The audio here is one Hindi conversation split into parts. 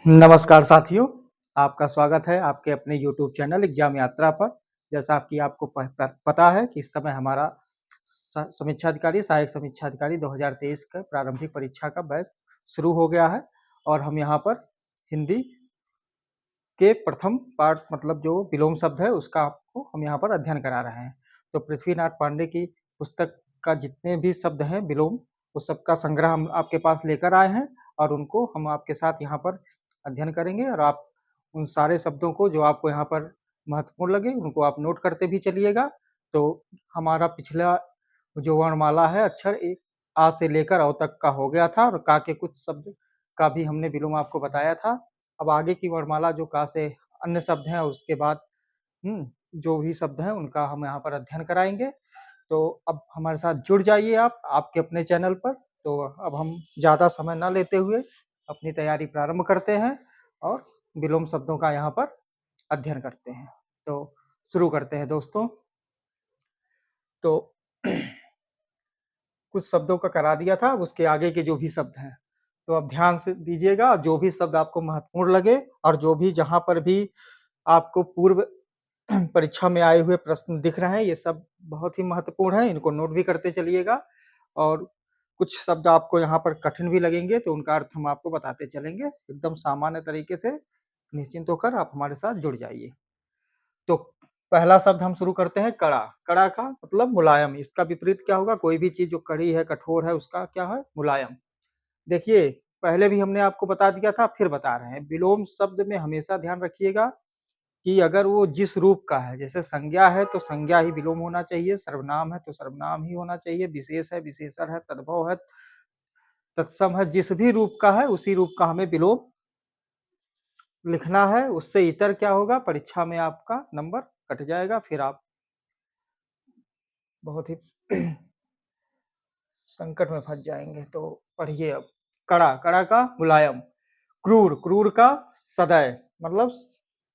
नमस्कार साथियों, आपका स्वागत है आपके अपने यूट्यूब चैनल एग्जाम यात्रा पर। जैसा कि आपको पता है कि इस समय हमारा समीक्षा अधिकारी सहायक समीक्षा अधिकारी 2023 का प्रारंभिक परीक्षा का बैच शुरू हो गया है और हम यहाँ पर हिंदी के प्रथम पाठ मतलब जो विलोम शब्द है उसका आपको हम यहाँ पर अध्ययन करा रहे हैं। तो पृथ्वीनाथ पांडे की पुस्तक का जितने भी शब्द हैं विलोम, उस सबका संग्रह हम आपके पास लेकर आए हैं और उनको हम आपके साथ यहाँ पर अध्ययन करेंगे और आप उन सारे शब्दों को जो आपको यहाँ पर महत्वपूर्ण लगे उनको आप नोट करते भी चलिएगा। तो हमारा पिछला जो वर्णमाला है अक्षर एक आ से लेकर अ तक का हो गया था और का के कुछ शब्द का भी हमने विलोम आपको बताया था। अब आगे की वर्णमाला जो का से अन्य शब्द हैं उसके बाद जो भी शब्द हैं उनका हम यहाँ पर अध्ययन कराएंगे। तो अब हमारे साथ जुड़ जाइए आप आपके अपने चैनल पर। तो अब हम ज़्यादा समय ना लेते हुए अपनी तैयारी प्रारंभ करते हैं और विलोम शब्दों का यहाँ पर अध्ययन करते हैं। तो शुरू करते हैं दोस्तों। तो कुछ शब्दों का करा दिया था, उसके आगे के जो भी शब्द हैं तो अब ध्यान से दीजिएगा। जो भी शब्द आपको महत्वपूर्ण लगे और जो भी जहाँ पर भी आपको पूर्व परीक्षा में आए हुए प्रश्न दिख रहे हैं, ये सब बहुत ही महत्वपूर्ण है, इनको नोट भी करते चलिएगा। और कुछ शब्द आपको यहाँ पर कठिन भी लगेंगे तो उनका अर्थ हम आपको बताते चलेंगे। एकदम सामान्य तरीके से निश्चिंत होकर आप हमारे साथ जुड़ जाइए। तो पहला शब्द हम शुरू करते हैं कड़ा। कड़ा का मतलब मुलायम। इसका विपरीत क्या होगा? कोई भी चीज जो कड़ी है, कठोर है, उसका क्या है? मुलायम। देखिए, पहले भी हमने आपको बता दिया था, फिर बता रहे हैं। विलोम शब्द में हमेशा ध्यान रखिएगा कि अगर वो जिस रूप का है, जैसे संज्ञा है तो संज्ञा ही विलोम होना चाहिए, सर्वनाम है तो सर्वनाम ही होना चाहिए, विशेष है, विशेषण है, तद्भव है, तत्सम है, जिस भी रूप का है उसी रूप का हमें विलोम लिखना है। उससे इतर क्या होगा? परीक्षा में आपका नंबर कट जाएगा, फिर आप बहुत ही संकट में फंस जाएंगे। तो पढ़िए अब। कड़ा, कड़ा का मुलायम। क्रूर, क्रूर का सदैव मतलब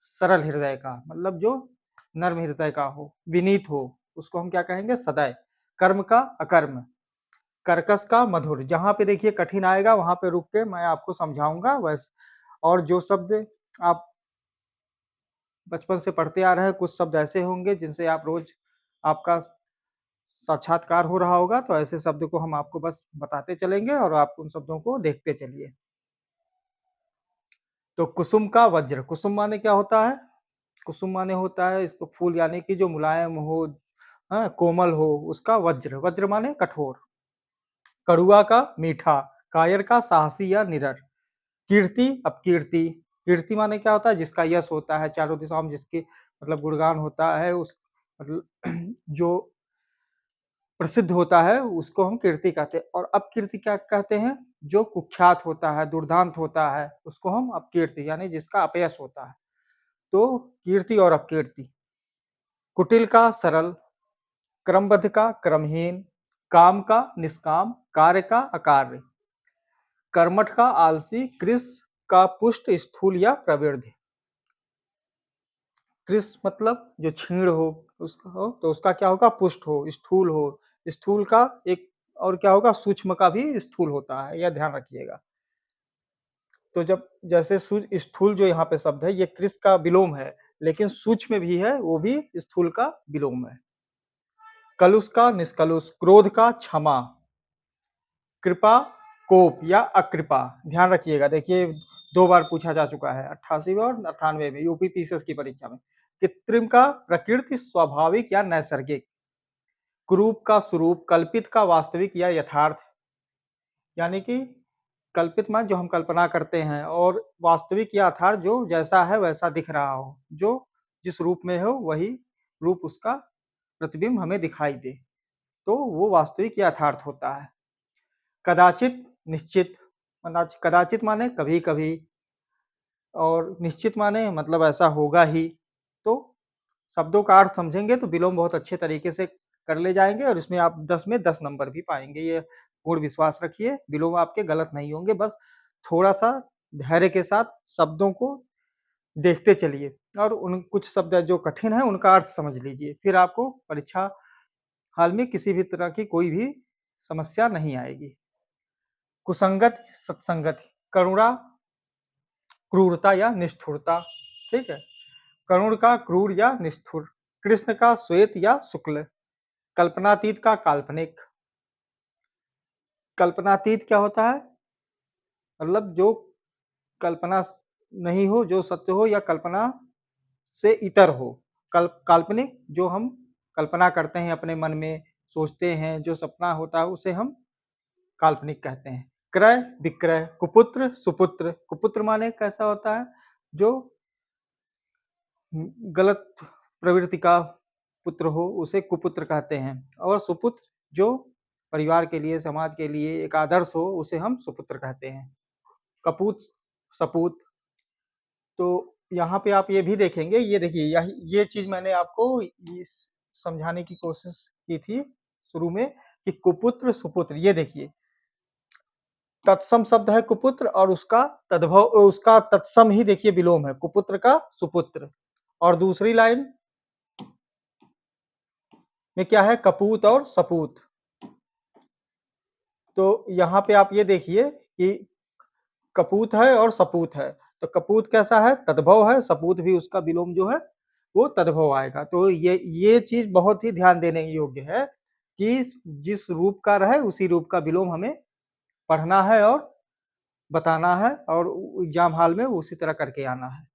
सरल हृदय का, मतलब जो नर्म हृदय का हो, विनीत हो, उसको हम क्या कहेंगे? सदैव। कर्म का अकर्म। कर्कश का मधुर। जहां पे देखिए कठिन आएगा वहां पे रुक के मैं आपको समझाऊंगा बस। और जो शब्द आप बचपन से पढ़ते आ रहे हैं, कुछ शब्द ऐसे होंगे जिनसे आप रोज आपका साक्षात्कार हो रहा होगा, तो ऐसे शब्द को हम आपको बस बताते चलेंगे और आप उन शब्दों को देखते चलिए। तो कुसुम का वज्र। कुसुम माने क्या होता है? कुसुम माने होता है इसको फूल, यानी कि जो मुलायम हो, हाँ, कोमल हो, उसका वज्र। वज्र माने कठोर। कड़ुआ का मीठा। कायर का साहसी या निडर। कीर्ति, अपकीर्ति। कीर्ति माने क्या होता है? जिसका यश होता है, चारों दिशाओं में जिसके मतलब गुणगान होता है, उस मतलब जो प्रसिद्ध होता है उसको हम कीर्ति कहते हैं। और अपकीर्ति क्या कहते हैं? जो कुख्यात होता है, दुर्दांत होता है, उसको हम अपकीर्ति, यानी जिसका अपयश होता है। तो कीर्ति और अपकीर्ति। कुटिल का सरल। क्रमबद्ध का क्रमहीन। काम का निष्काम। कार्य का अकार्य। कर्मठ का आलसी। कृश का पुष्ट, स्थूल या प्रवृद्ध। कृश मतलब जो छीण हो, उसका हो तो उसका क्या होगा? पुष्ट हो, स्थूल हो। स्थूल का एक और क्या होगा? सूक्ष्म का भी स्थूल होता है, यह ध्यान रखिएगा। तो जब जैसे स्थूल जो यहाँ पे शब्द है ये कृष का विलोम है, लेकिन सूक्ष्म भी है, वो भी स्थूल का विलोम है। कलुष का निष्कलुष। क्रोध का क्षमा। कृपा कोप या अकृपा। ध्यान रखिएगा, देखिए 2 बार पूछा जा चुका है, 88 में और 98 में, यूपी पीसीएस की परीक्षा में। कृत्रिम का प्रकृति, स्वाभाविक या नैसर्गिक। कुरूप का स्वरूप। कल्पित का वास्तविक या यथार्थ, यानी कि कल्पित मान जो हम कल्पना करते हैं, और वास्तविक या यथार्थ जो जैसा है वैसा दिख रहा हो, जो जिस रूप में हो वही रूप उसका प्रतिबिंब हमें दिखाई दे, तो वो वास्तविक या यथार्थ होता है। कदाचित, निश्चित। कदाचित माने कभी कभी, और निश्चित माने मतलब ऐसा होगा ही। तो शब्दों का अर्थ समझेंगे तो विलोम बहुत अच्छे तरीके से कर ले जाएंगे और इसमें आप 10 में 10 नंबर भी पाएंगे, ये पूर्ण विश्वास रखिए। विलोम आपके गलत नहीं होंगे, बस थोड़ा सा धैर्य के साथ शब्दों को देखते चलिए और उन कुछ शब्द जो कठिन है उनका अर्थ समझ लीजिए, फिर आपको परीक्षा हाल में किसी भी तरह की कोई भी समस्या नहीं आएगी। कुसंगत, सत्संगत। करुणा, क्रूरता या निष्ठुरता, ठीक है। करुण का क्रूर या निष्ठुर, कृष्ण का श्वेत या शुक्ल, कल्पनातीत का काल्पनिक। कल्पनातीत क्या होता है? मतलब जो कल्पना नहीं हो, जो सत्य हो या कल्पना से इतर हो। काल्पनिक जो हम कल्पना करते हैं अपने मन में, सोचते हैं, जो सपना होता है उसे हम काल्पनिक कहते हैं। क्रय विक्रय, कुपुत्र सुपुत्र, कुपुत्र माने कैसा होता है? जो गलत प्रवृत्ति का पुत्र हो उसे कुपुत्र कहते हैं, और सुपुत्र जो परिवार के लिए, समाज के लिए एक आदर्श हो उसे हम सुपुत्र कहते हैं। कपूत सपूत। तो यहाँ पे आप ये भी देखेंगे, ये देखिए ये चीज मैंने आपको इस समझाने की कोशिश की थी शुरू में कि कुपुत्र सुपुत्र, ये देखिए तत्सम शब्द है कुपुत्र और उसका तद्भव, उसका तत्सम ही देखिए विलोम है कुपुत्र का सुपुत्र। और दूसरी लाइन में क्या है? कपूत और सपूत। तो यहाँ पे आप ये देखिए कि कपूत है और सपूत है, तो कपूत कैसा है? तद्भव है, सपूत भी उसका विलोम जो है वो तद्भव आएगा। तो ये चीज बहुत ही ध्यान देने योग्य है कि जिस रूप का रहे उसी रूप का विलोम हमें पढ़ना है और बताना है, और एग्जाम हॉल में उसी तरह करके आना है।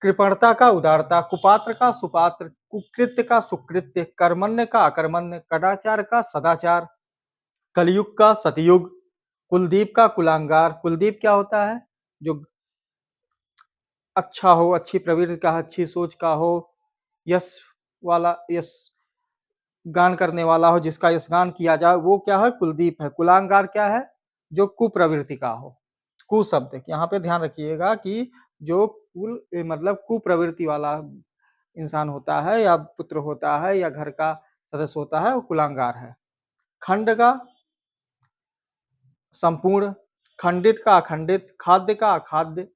कृपणता का उदारता, कुपात्र का सुपात्र, कुकृत्य का सुकृत्य, कर्मण्य का अकर्मण्य, कदाचार का सदाचार, कलयुग का सतयुग, कुलदीप का कुलांगार। कुलदीप क्या होता है? जो अच्छा हो, अच्छी प्रवृत्ति का, अच्छी सोच का हो, यश वाला, यश गान करने वाला हो, जिसका यशगान किया जाए, वो क्या है? कुलदीप है। कुलांगार क्या है? जो कुप्रवृत्ति का हो। कु शब्द यहाँ पे ध्यान रखिएगा कि जो कुल मतलब कुप्रवृत्ति वाला इंसान होता है या पुत्र होता है या घर का सदस्य होता है वो कुलांगार है। खंड का संपूर्ण, खंडित का अखंडित, खाद्य का अखाद्य।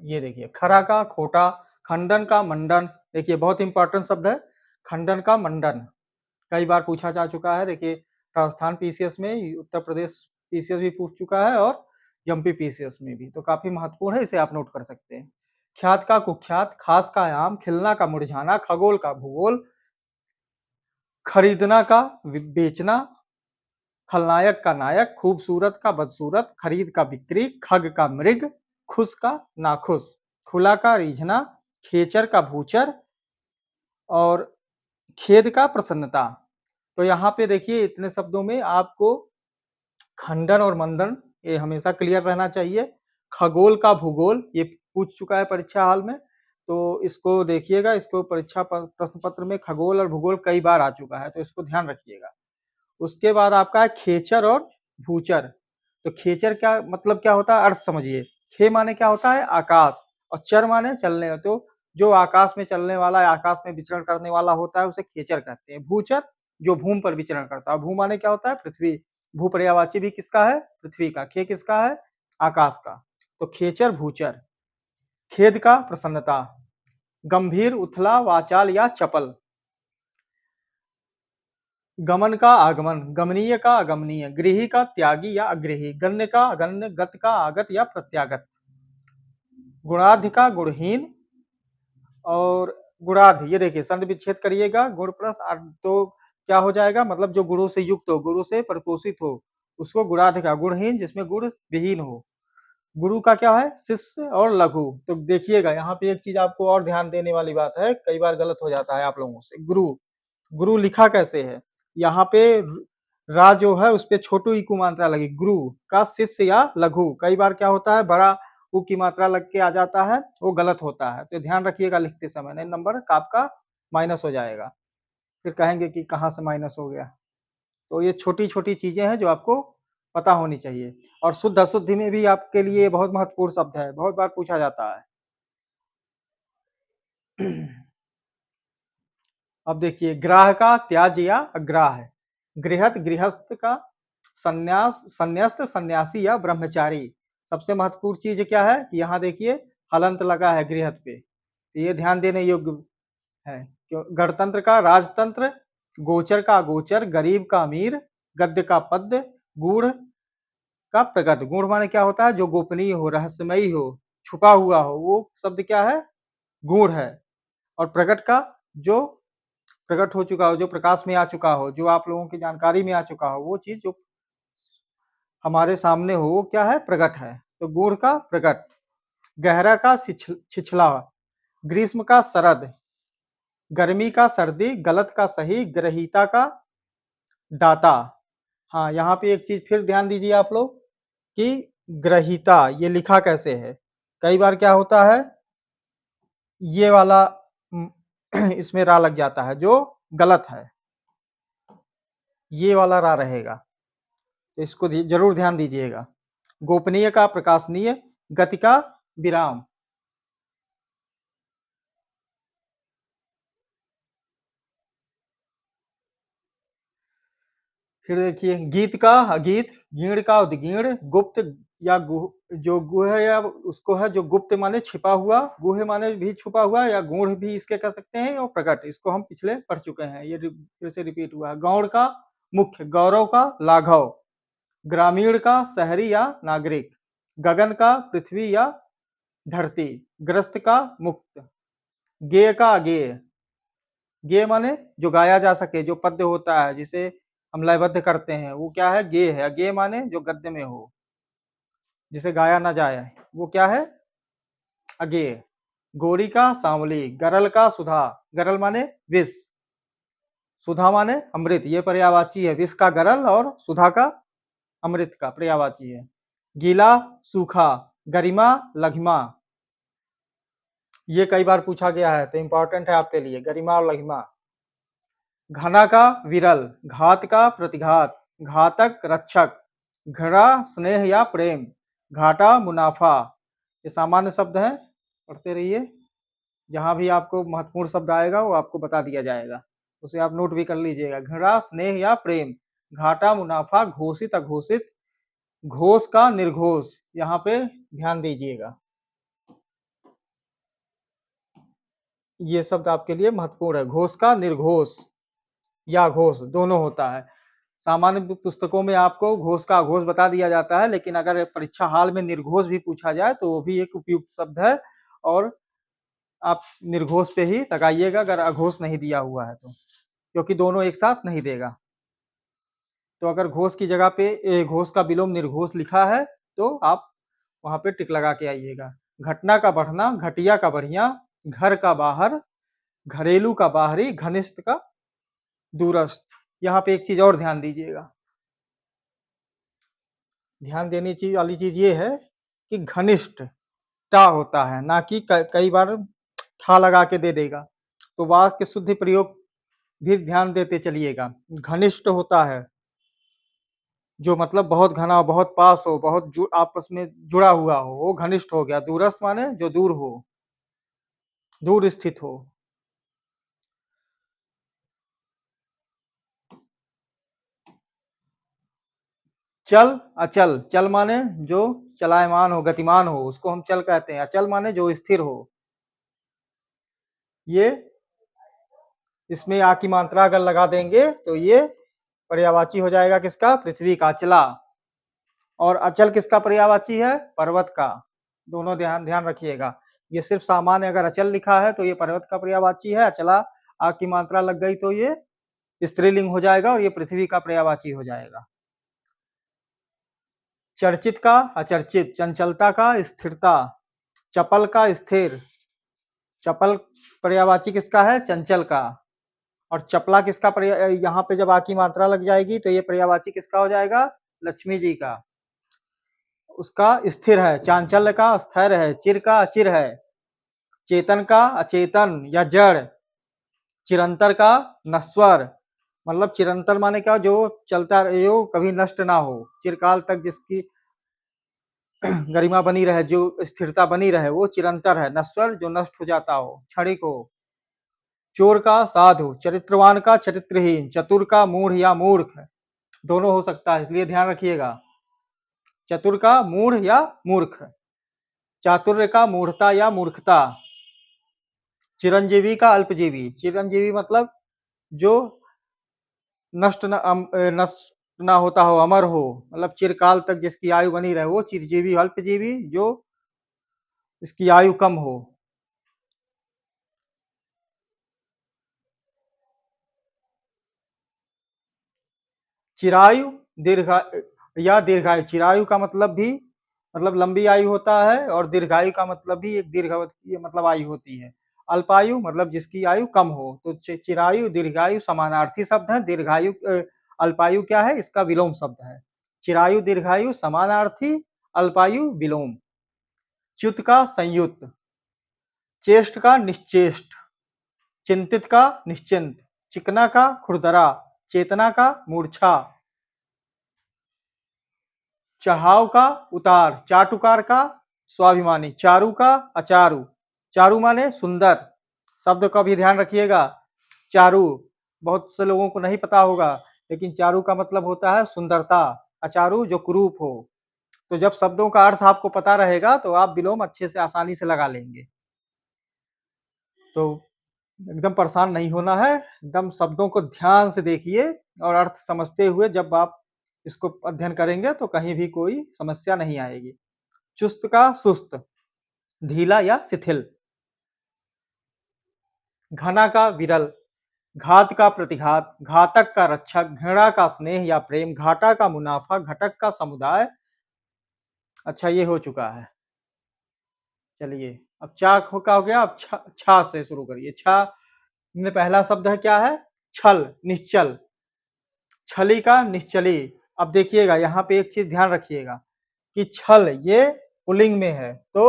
ये देखिए खरा का खोटा, खंडन का मंडन। देखिए बहुत इंपॉर्टेंट शब्द है खंडन का मंडन, कई बार पूछा जा चुका है। देखिए राजस्थान पीसीएस में, उत्तर प्रदेश पीसीएस भी पूछ चुका है और एमपी पीसीएस में भी, तो काफी महत्वपूर्ण है, इसे आप नोट कर सकते हैं। ख्यात का कुख्यात, खास का आम, खिलना का मुरझाना, खगोल का भूगोल, खरीदना का बेचना, खलनायक का नायक, खूबसूरत का बदसूरत, खरीद का बिक्री, खग का मृग, खुश का नाखुश, खुला का रीझना, खेचर का भूचर, और खेद का प्रसन्नता। तो यहाँ पे देखिए इतने शब्दों में आपको खंडन और मंडन ये हमेशा क्लियर रहना चाहिए। खगोल का भूगोल ये पूछ चुका है परीक्षा हाल में, तो इसको देखिएगा, इसको परीक्षा प्रश्न पत्र में खगोल और भूगोल कई बार आ चुका है, तो इसको ध्यान रखिएगा। उसके बाद आपका है खेचर और भूचर। तो खेचर क्या मतलब क्या होता है? अर्थ समझिए। खे माने क्या होता है? आकाश, और चर माने चलने। तो जो आकाश में चलने वाला है, आकाश में विचरण करने वाला होता है उसे खेचर कहते हैं। भूचर जो भूमि पर विचरण करता है। भू माने क्या होता है? पृथ्वी। भू पर्यायवाची भी किसका है? पृथ्वी का। खे किसका है? आकाश का। तो खेचर भूचर। खेद का प्रसन्नता, गंभीर उथला वाचाल या चपल, गमन का आगमन, गमनीय का अगमनीय, गृही का त्यागी या अगृही, गण्य का अगण्य, गत का आगत या प्रत्यागत, गुणाध्य का गुणहीन, और गुणाध्य ये देखिए संधि विच्छेद करिएगा, गुण प्लस तो क्या हो जाएगा? मतलब जो गुणों से युक्त हो, गुरु से परिपोषित हो, उसको गुणाध्य का। गुणहीन जिसमें गुण विहीन हो। गुरु का क्या है? शिष्य और लघु। तो देखिएगा यहाँ पे एक चीज आपको और ध्यान देने वाली बात है, कई बार गलत हो जाता है आप लोगों से। गुरु, गुरु लिखा कैसे है? यहाँ पे रा जो है उस पे छोटू ई की मात्रा लगी, गुरु का शिष्य या लघु। कई बार क्या होता है बड़ा उ की मात्रा लग के आ जाता है, वो गलत होता है, तो ध्यान रखिएगा लिखते समय, नहीं नंबर आपका माइनस हो जाएगा, फिर कहेंगे कि कहाँ से माइनस हो गया। तो ये छोटी छोटी चीजें हैं जो आपको पता होनी चाहिए। और शुद्ध अशुद्धि में भी आपके लिए बहुत महत्वपूर्ण शब्द है, बहुत बार पूछा जाता है। अब देखिए ग्राह का त्याज या अग्राह, गृहस्थ गृहस्थ का, संन्यास संन्यास्त सन्यासी या ब्रह्मचारी। सबसे महत्वपूर्ण चीज क्या है कि यहाँ देखिए हलंत लगा है गृहस्थ पे, तो ये ध्यान देने योग्य है। गणतंत्र का राजतंत्र, गोचर का अगोचर, गरीब का अमीर, गद्य का पद्य, गूढ़ का प्रकट। गूढ़ माने क्या होता है? जो गोपनीय हो, रहस्यमयी हो, छुपा हुआ हो, वो शब्द क्या है? गूढ़ है। और प्रकट का जो प्रकट हो चुका हो, जो प्रकाश में आ चुका हो, जो आप लोगों की जानकारी में आ चुका हो, वो चीज जो हमारे सामने हो, वो क्या है? प्रकट है। तो गूढ़ का प्रकट, गहरा का छिछला, ग्रीष्म का शरद, गर्मी का सर्दी, गलत का सही, ग्रहीता का दाता। हाँ, यहाँ पे एक चीज फिर ध्यान दीजिए आप लोग कि ग्रहीता ये लिखा कैसे है? कई बार क्या होता है, ये वाला इसमें रा लग जाता है जो गलत है, ये वाला रा रहेगा, तो इसको जरूर ध्यान दीजिएगा। गोपनीय का प्रकाशनीय, गति का विराम। फिर देखिए गीत का अगीत, गीण का उद्गीण, गुप्त या जो गुह है या उसको है जो गुप्त माने छिपा हुआ, गुह माने भी छुपा हुआ, या गूढ़ भी इसके कह सकते हैं, और प्रकट, इसको हम पिछले पढ़ चुके हैं, ये फिर से रिपीट हुआ है। गौड़ का मुख्य, गौरव का लाघव, ग्रामीण का शहरी या नागरिक, गगन का पृथ्वी या धरती, ग्रस्त का मुक्त, गेय का अगेय, गेय माने जो गाया जा सके, जो पद्य होता है जिसे हम लयबद्ध करते हैं, वो क्या है? गेय है। अगेय माने जो गद्य में हो, जिसे गाया ना जाए, वो क्या है? अगेय। गोरी का सांवली, गरल का सुधा, गरल माने विष, सुधा माने अमृत, ये पर्यायवाची है। विष का गरल और सुधा का अमृत का पर्यायवाची है। गीला सूखा, गरिमा लघिमा, ये कई बार पूछा गया है, तो इंपॉर्टेंट है आपके लिए, गरिमा और लघिमा। घना का विरल, घात का प्रतिघात, घातक रक्षक, घड़ा स्नेह या प्रेम, घाटा मुनाफा। ये सामान्य शब्द हैं, पढ़ते रहिए, जहां भी आपको महत्वपूर्ण शब्द आएगा वो आपको बता दिया जाएगा, उसे आप नोट भी कर लीजिएगा। घड़ा स्नेह या प्रेम, घाटा मुनाफा, घोषित अघोषित, घोष का निर्घोष, यहाँ पे ध्यान दीजिएगा, ये शब्द आपके लिए महत्वपूर्ण है। घोष का निर्घोष या घोष दोनों होता है। सामान्य पुस्तकों में आपको घोष का अघोष बता दिया जाता है, लेकिन अगर परीक्षा हाल में निर्घोष भी पूछा जाए तो वो भी एक उपयुक्त शब्द है, और आप निर्घोष पे ही लगाइएगा अगर अघोष नहीं दिया हुआ है तो, क्योंकि दोनों एक साथ नहीं देगा। तो अगर घोष की जगह पे घोष का विलोम निर्घोष लिखा है तो आप वहां पे टिक लगा के आइएगा। घटना का बढ़ना, घटिया का बढ़िया, घर का बाहर, घरेलू का बाहरी, घनिष्ठ का दूरस्थ। यहाँ पे एक चीज और ध्यान दीजिएगा, ध्यान देने वाली चीज ये है कि घनिष्ठ टा होता है, ना कि कई बार ठा लगा के दे देगा, तो वाक्य शुद्धि प्रयोग भी ध्यान देते चलिएगा। घनिष्ठ होता है जो मतलब बहुत घना हो, बहुत पास हो, बहुत आपस में जुड़ा हुआ हो, वो घनिष्ठ हो गया। दूरस्थ माने जो दूर हो, दूर स्थित हो। चल अचल, चल माने जो चलायमान हो, गतिमान हो, उसको हम चल कहते हैं। अचल माने जो स्थिर हो। ये इसमें आ की मात्रा अगर लगा देंगे तो ये पर्यायवाची हो जाएगा किसका? पृथ्वी का, अचला। और अचल किसका पर्यायवाची है? पर्वत का। दोनों ध्यान ध्यान रखिएगा, ये सिर्फ सामान्य अगर अचल लिखा है तो ये पर्वत का पर्यायवाची है, अचला आ की मात्रा लग गई तो ये स्त्रीलिंग हो जाएगा और ये पृथ्वी का पर्यायवाची हो जाएगा। चर्चित का अचर्चित, चंचलता का स्थिरता, चपल का स्थिर, चपल पर्यायवाची किसका है? चंचल का। और चपला किसका पर्याय? यहाँ पे जब आ की मात्रा लग जाएगी तो ये पर्यायवाची किसका हो जाएगा? लक्ष्मी जी का। उसका स्थिर है, चांचल्य का स्थिर है, चिर का अचिर है, चेतन का अचेतन या जड़, चिरंतर का नश्वर, मतलब चिरंतर माने क्या? जो चलता रहे हो, कभी नष्ट ना हो, चिरकाल तक जिसकी गरिमा बनी रहे, जो स्थिरता बनी रहे, वो चिरंतर है। नश्वर जो नष्ट हो जाता हो, क्षणिक हो। चोर का साधु, चरित्रवान का चरित्रहीन, चतुर का मूढ़ या मूर्ख, दोनों हो सकता है, इसलिए ध्यान रखिएगा। चतुर का मूढ़ या मूर्ख, चातुर्य का मूढ़ता या मूर्खता, चिरंजीवी का अल्पजीवी, चिरंजीवी मतलब जो नष्ट ना होता हो, अमर हो, मतलब चिरकाल तक जिसकी आयु बनी रहे, वो चिरजीवी, अल्पजीवी जो इसकी आयु कम हो। चिरायु दीर्घा या दीर्घायु, चिरायु का मतलब भी मतलब लंबी आयु होता है और दीर्घायु का मतलब भी एक दीर्घावधि मतलब आयु होती है। अल्पायु मतलब जिसकी आयु कम हो, तो चिरायु दीर्घायु समानार्थी शब्द है। दीर्घायु अल्पायु क्या है, इसका विलोम शब्द है। चिरायु दीर्घायु समानार्थी, अल्पायु विलोम। च्युत का संयुक्त, चेष्ट का निश्चेष्ट, चिंतित का निश्चिंत, चिकना का खुरदरा, चेतना का मूर्छा, चढ़ाव का उतार, चाटुकार का स्वाभिमानी, चारु का अचारु। चारु माने सुंदर, शब्द का भी ध्यान रखिएगा। चारु बहुत से लोगों को नहीं पता होगा, लेकिन चारु का मतलब होता है सुंदरता, अचारु जो कुरूप हो। तो जब शब्दों का अर्थ आपको पता रहेगा तो आप विलोम अच्छे से आसानी से लगा लेंगे। तो एकदम परेशान नहीं होना है, एकदम शब्दों को ध्यान से देखिए और अर्थ समझते हुए जब आप इसको अध्ययन करेंगे तो कहीं भी कोई समस्या नहीं आएगी। चुस्त का सुस्त, ढीला या शिथिल, घना का विरल, घात का प्रतिघात, घातक का रक्षक, घृणा का स्नेह या प्रेम, घाटा का मुनाफा, घटक का समुदाय। अच्छा ये हो चुका है। चलिए अब चा का हो गया, अब छा से शुरू करिए। छा में पहला शब्द है क्या है, छल, निश्चल, छली का निश्चली। अब देखिएगा यहाँ पे एक चीज ध्यान रखिएगा कि छल ये पुल्लिंग में है, तो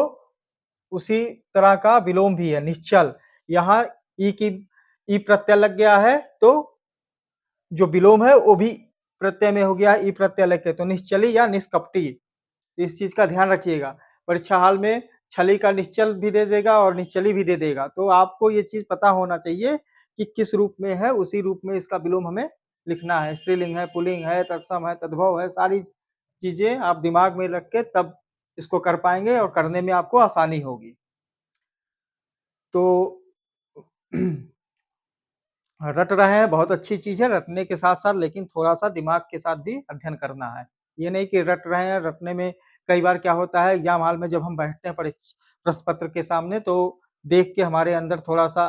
उसी तरह का विलोम भी है निश्चल। यहाँ ई प्रत्यय लग गया है, तो जो विलोम है वो भी प्रत्यय में हो गया, ई प्रत्यय लग के, तो निश्चली या निष्कपटी। इस चीज का ध्यान रखिएगा। परीक्षा हाल में छली का निश्चल भी दे देगा और निश्चली भी दे देगा, तो आपको ये चीज पता होना चाहिए कि किस रूप में है, उसी रूप में इसका विलोम हमें लिखना है। स्त्रीलिंग है, पुल्लिंग है, तत्सम है, तद्भव है, सारी चीजें आप दिमाग में रख के तब इसको कर पाएंगे और करने में आपको आसानी होगी। तो रट रहे हैं, बहुत अच्छी चीज है, रटने के साथ साथ लेकिन थोड़ा सा दिमाग के साथ भी अध्ययन करना है। ये नहीं कि रट रहे हैं, रटने में कई बार क्या होता है एग्जाम हॉल में जब हम बैठते हैं प्रश्न पत्र के सामने, तो देख के हमारे अंदर थोड़ा सा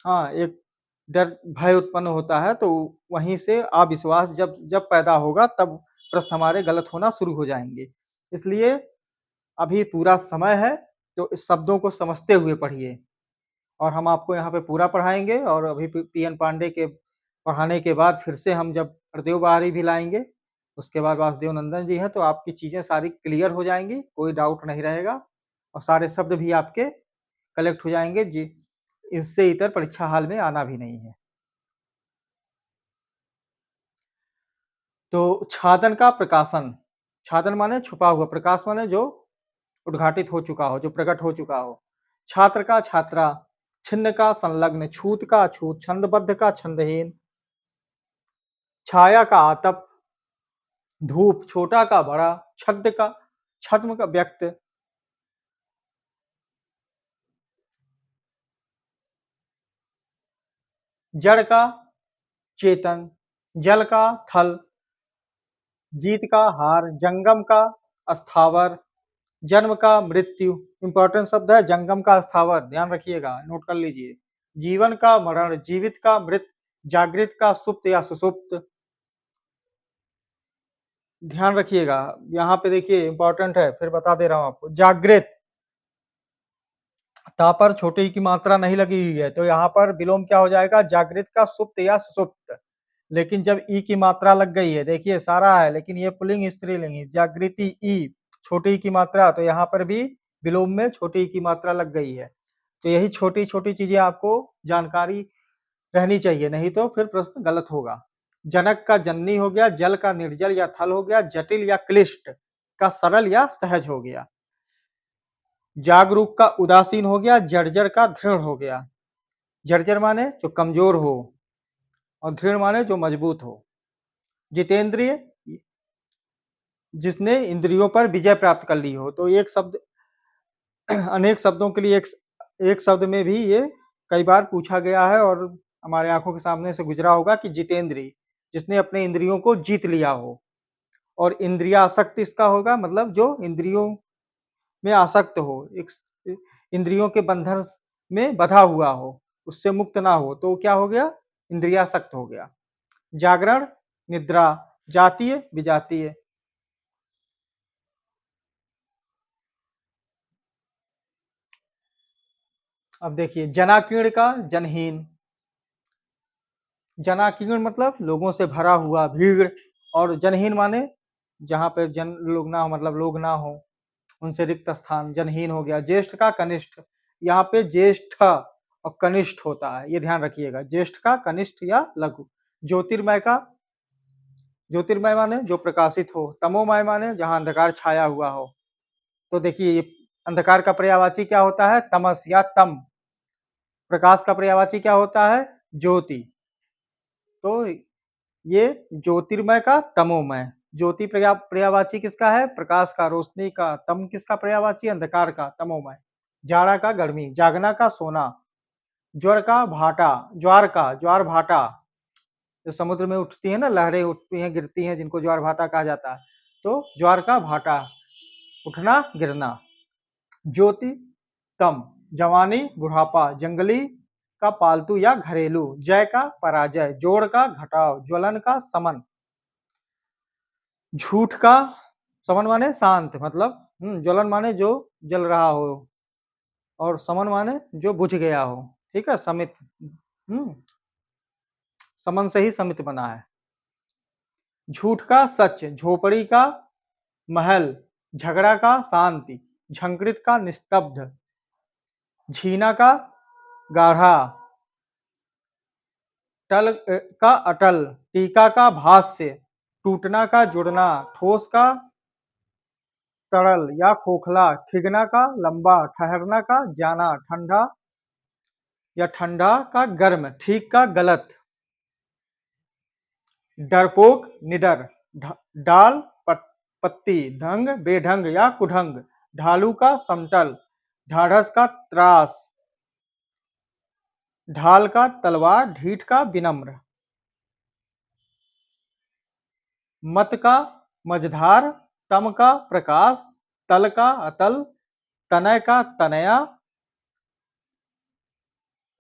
हाँ एक डर भय उत्पन्न होता है, तो वहीं से अविश्वास जब जब पैदा होगा तब प्रश्न हमारे गलत होना शुरू हो जाएंगे। इसलिए अभी पूरा समय है, तो इस शब्दों को समझते हुए पढ़िए और हम आपको यहाँ पे पूरा पढ़ाएँगे। और अभी पी.एन. पांडे के पढ़ाने के बाद फिर से हम जब हरदेव बहारी भी लाएँगे, उसके बाद वासुदेव नंदन जी हैं, तो आपकी चीज़ें सारी क्लियर हो जाएँगी, कोई डाउट नहीं रहेगा और सारे शब्द भी आपके कलेक्ट हो जाएँगे जी। इससे इतर परीक्षा हाल में आना भी नहीं है। तो छादन का प्रकाशन, छादन माने छुपा हुआ, प्रकाश माने जो उद्घाटित हो चुका हो, जो प्रकट हो चुका हो। छात्र का छात्रा, छिन्न का संलग्न, छूत का अछूत, छंदबद्ध का छंदहीन, छाया का आतप, धूप, छोटा का बड़ा, छद्म का छद्म का व्यक्त, जड़ का चेतन, जल का थल, जीत का हार, जंगम का अस्थावर, जन्म का मृत्यु। इंपॉर्टेंट शब्द है जंगम का अस्थावर, ध्यान रखिएगा, नोट कर लीजिए। जीवन का मरण, जीवित का मृत, जागृत का सुप्त या सुषुप्त। ध्यान रखिएगा, यहाँ पे देखिए इंपॉर्टेंट है, फिर बता दे रहा हूँ आपको। जागृत, ता पर छोटी की मात्रा नहीं लगी हुई है, तो यहाँ पर विलोम क्या हो जाएगा, जागृत का सुप्त या सुषुप्त। लेकिन जब ई की मात्रा लग गई है, देखिए सारा है लेकिन ये पुल्लिंग स्त्रीलिंग है, जागृति ई, छोटी की मात्रा, तो यहाँ पर भी विलोम में छोटी की मात्रा लग गई है। तो यही छोटी छोटी चीजें आपको जानकारी रहनी चाहिए, नहीं तो फिर प्रश्न गलत होगा। जनक का जननी हो गया, जल का निर्जल या थल हो गया, जटिल या क्लिष्ट का सरल या सहज हो गया, जागरूक का उदासीन हो गया, जर्जर का दृढ़ हो गया। जर्जर माने जो कमजोर हो और दृढ़ माने जो मजबूत हो। जितेंद्रिय, जिसने इंद्रियों पर विजय प्राप्त कर ली हो। तो एक शब्द अनेक शब्दों के लिए एक शब्द में भी ये कई बार पूछा गया है और हमारे आँखों के सामने से गुज़रा होगा कि जितेंद्रिय, जिसने अपने इंद्रियों को जीत लिया हो और इंद्रियासक्त इसका होगा मतलब जो इंद्रियों में आसक्त हो, एक इंद्रियों के बंधन में बँधा हुआ हो, उससे मुक्त ना हो, तो क्या हो गया? इंद्रियासक्त हो गया। जागरण, निद्रा, जातीय, विजातीय। अब देखिए जनाकीर्ण का जनहीन, जनाकीर्ण मतलब लोगों से भरा हुआ भीड़ और जनहीन माने जहाँ पे जन लोग ना हो मतलब लोग ना हो, उनसे रिक्त स्थान जनहीन हो गया। ज्येष्ठ का कनिष्ठ, यहाँ पे ज्येष्ठ और कनिष्ठ होता है, ये ध्यान रखिएगा। ज्येष्ठ का कनिष्ठ या लघु। ज्योतिर्मय का, ज्योतिर्मय माने जो प्रकाशित हो। तमोमय माने जहाँ अंधकार छाया हुआ हो। तो देखिए ये अंधकार का पर्यायवाची क्या होता है? तमस या तम। प्रकाश का पर्यायवाची क्या होता है? ज्योति। तो ये ज्योतिर्मय का तमोमय। ज्योति पर्यायवाची किसका है? प्रकाश का, रोशनी का। तम किसका पर्यायवाची? अंधकार का, तमोमय। जाड़ा का गर्मी, जागना का सोना। ज्वर का भाटा, ज्वार का, ज्वार भाटा जो समुद्र में उठती है ना, लहरें उठती हैं गिरती हैं, जिनको ज्वार भाटा कहा जाता है। तो ज्वार का भाटा, उठना गिरना। ज्योति तम, जवानी बुढ़ापा, जंगली का पालतू या घरेलू। जय का पराजय, जोड़ का घटाव, ज्वलन का समन। झूठ का समन माने शांत, मतलब ज्वलन माने जो जल रहा हो और समन माने जो बुझ गया हो। ठीक है, समित। समन से ही समित बना है। झूठ का सच, झोपड़ी का महल, झगड़ा का शांति, झंकृत का निस्तब्ध, झीना का गाढ़ा, टल का अटल, टीका का भाष्य, टूटना का जुड़ना, ठोस का तरल या खोखला, ठिगना का लंबा, ठहरना का जाना, ठंडा या ठंडा का गर्म, ठीक का गलत। डरपोक निडर, डाल पत्ती, ढंग बेढंग या कुढंग, ढालू का समतल, ढाढ़स का त्रास, ढाल का तलवार, ढीठ का विनम्र। मत का मझधार, तम का प्रकाश, तल का अतल, तनय का तनया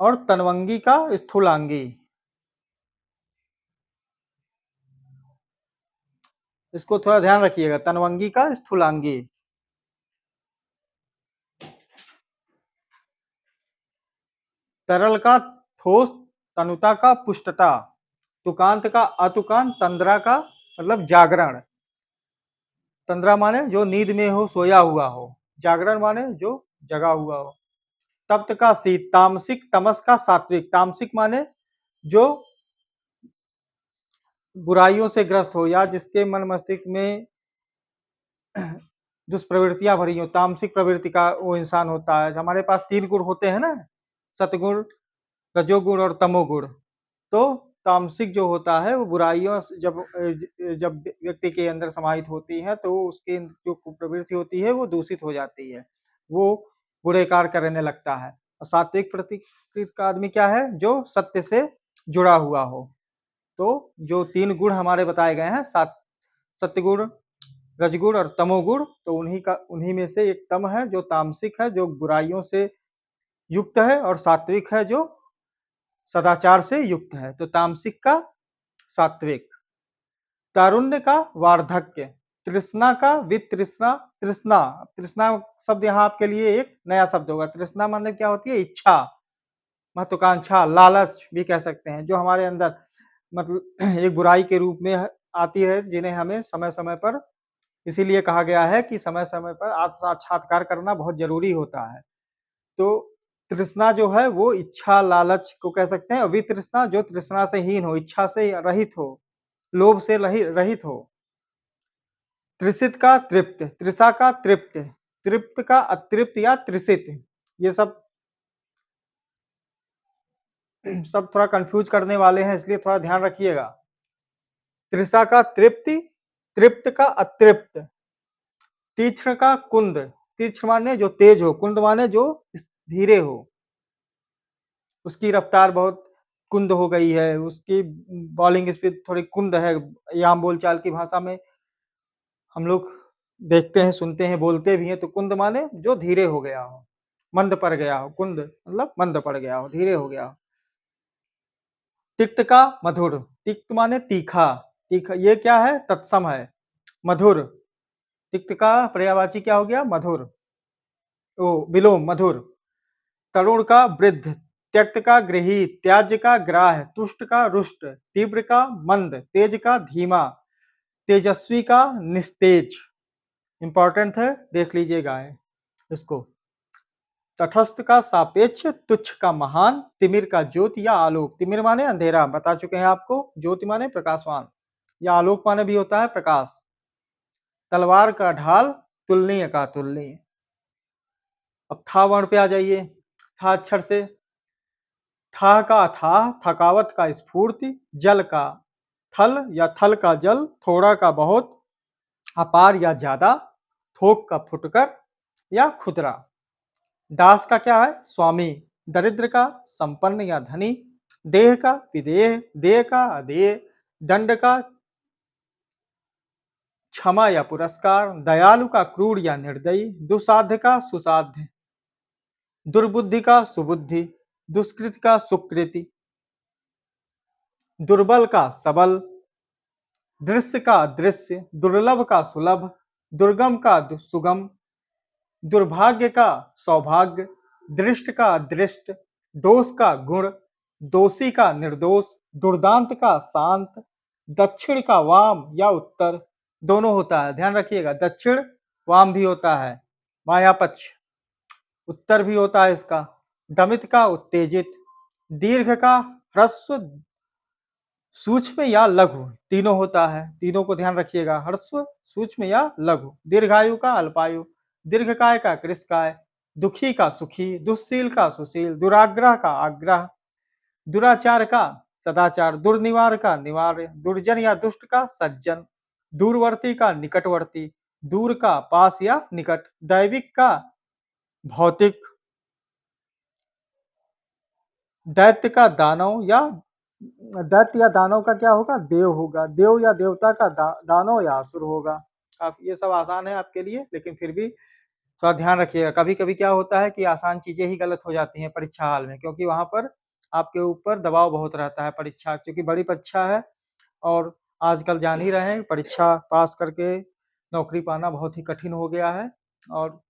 और तनवंगी का स्थूलांगी। इसको थोड़ा ध्यान रखिएगा, तनवंगी का स्थूलांगी। तरल का ठोस, तनुता का पुष्टता, तुकांत का अतुकांत, तंद्रा का मतलब जागरण। तंद्रा माने जो नींद में हो, सोया हुआ हो। जागरण माने जो जगा हुआ हो। तप्त का शीत, तामसिक, तमस का सात्विक। तामसिक माने जो बुराइयों से ग्रस्त हो या जिसके मन मस्तिष्क में दुष्प्रवृत्तियां भरी हो, तामसिक प्रवृत्ति का वो इंसान होता है। हमारे पास 3 गुण होते हैं ना, सतगुण, रजोगुण और तमोगुण। तो तामसिक जो होता है वो बुराइयों से जब व्यक्ति के अंदर समाहित होती है तो उसकी जो प्रवृत्ति होती है वो दूषित हो जाती है, वो बुरे कार्य करने लगता है। और सात्विक प्रकृति का आदमी क्या है? जो सत्य से जुड़ा हुआ हो। तो जो 3 गुण हमारे बताए गए हैं, सत्य रजगुण और तमोगुण, तो उन्हीं में से एक तम है जो तामसिक है, जो बुराइयों से युक्त है, और सात्विक है जो सदाचार से युक्त है। तो तामसिक का सात्विक। तारुण्य का वार्धक्य, तृष्णा का वितृष्णा। तृष्णा, तृष्णा शब्द यहाँ आपके लिए एक नया शब्द होगा। तृष्णा मतलब क्या होती है? इच्छा, महत्वाकांक्षा, लालच भी कह सकते हैं, जो हमारे अंदर मतलब एक बुराई के रूप में आती है, जिन्हें हमें समय समय पर, इसीलिए कहा गया है कि समय समय पर आत्म साक्षात्कार करना बहुत जरूरी होता है। तो तृष्णा जो है वो इच्छा लालच को कह सकते हैं। वितृष्णा जो तृष्णा से हीन हो, इच्छा से रहित हो, लोभ से रहित हो। त्रिषित का तृप्त, तृषा का तृप्त, तृप्त का अतृप्त या त्रिषित। ये सब थोड़ा कंफ्यूज करने वाले हैं, इसलिए थोड़ा ध्यान रखिएगा। तृषा का तृप्ति, तृप्त का अतृप्त। तीक्ष्ण का कुंद, तीक्ष्ण माने जो तेज हो, कुंद माने जो धीरे हो। उसकी रफ्तार बहुत कुंद हो गई है, उसकी बॉलिंग स्पीड थोड़ी कुंद है, या आम बोलचाल की भाषा में हम लोग देखते हैं, सुनते हैं, बोलते भी हैं, तो कुंद माने जो धीरे हो गया हो, मंद पड़ गया हो, कुंद मतलब मंद पड़ गया हो, धीरे हो गया हो। तिक्त का मधुर, तिक्त माने तीखा, तीखा ये क्या है? तत्सम है। मधुर, तिक्त का पर्यायवाची क्या हो गया? मधुर। ओ विलोम मधुर। तरुण का वृद्ध, त्यक्त का गृहीत, त्याज्य का ग्राह्य, तुष्ट का रुष्ट, तीव्र का मंद, तेज का धीमा, तेजस्वी का निस्तेज। इंपॉर्टेंट है, देख लीजिएगा इसको। तटस्थ का सापेक्ष, तुच्छ का महान, तिमिर का ज्योति या आलोक। तिमिर माने अंधेरा, बता चुके हैं आपको। ज्योति माने प्रकाशवान, या आलोक माने भी होता है प्रकाश। तलवार का ढाल, तुलनीय का तुलनीय। अब था वर्ण पे आ जाइए। था अक्षर से था का अथाह, थकावट का स्फूर्ति, जल का थल या थल का जल, थोड़ा का बहुत, अपार या ज्यादा, थोक का फुटकर या खुदरा। दास का क्या है? स्वामी। दरिद्र का संपन्न या धनी। देह का विदेह, देह का अदेह, दंड का क्षमा या पुरस्कार, दयालु का क्रूर या निर्दयी, दुसाध्य का सुसाध्य, दुर्बुद्धि का सुबुद्धि, दुष्कृत का सुकृति, दुर्बल का सबल, दृश्य का दृश्य, दुर्लभ का सुलभ, दुर्गम का सुगम, दुर्भाग्य का सौभाग्य, दृष्ट का दृष्ट, दोष का गुण, दोषी का निर्दोष, दुर्दांत का शांत, दक्षिण का वाम या उत्तर, दोनों होता है, ध्यान रखिएगा। दक्षिण वाम भी होता है, माया पक्ष, उत्तर भी होता है इसका। दमित का उत्तेजित, दीर्घ का ह्रस्व, सूक्ष्म या लघु, तीनों होता है, तीनों को ध्यान रखिएगा। ह्रस्व, सूक्ष्म या लघु। दीर्घायु का अल्पायु, दीर्घकाय का कृशकाय, दुखी का सुखी, दुस्शील का सुशील, दुराग्रह का आग्रह, दुराचार का सदाचार, दुर्निवार का निवार्य, दुर्जन या दुष्ट का सज्जन, दूरवर्ती का निकटवर्ती, दूर का पास या निकट, दैविक का भौतिक, दैत्य का दानव या दैत्य या दानव का क्या होगा? देव होगा। देव या देवता का दानव या असुर होगा। आप ये सब आसान है आपके लिए, लेकिन फिर भी थोड़ा ध्यान रखिएगा। कभी कभी क्या होता है कि आसान चीजें ही गलत हो जाती हैं परीक्षा हाल में, क्योंकि वहां पर आपके ऊपर दबाव बहुत रहता है। परीक्षा क्योंकि बड़ी परीक्षा है, और आजकल जान ही रहे हैं, परीक्षा पास करके नौकरी पाना बहुत ही कठिन हो गया है। और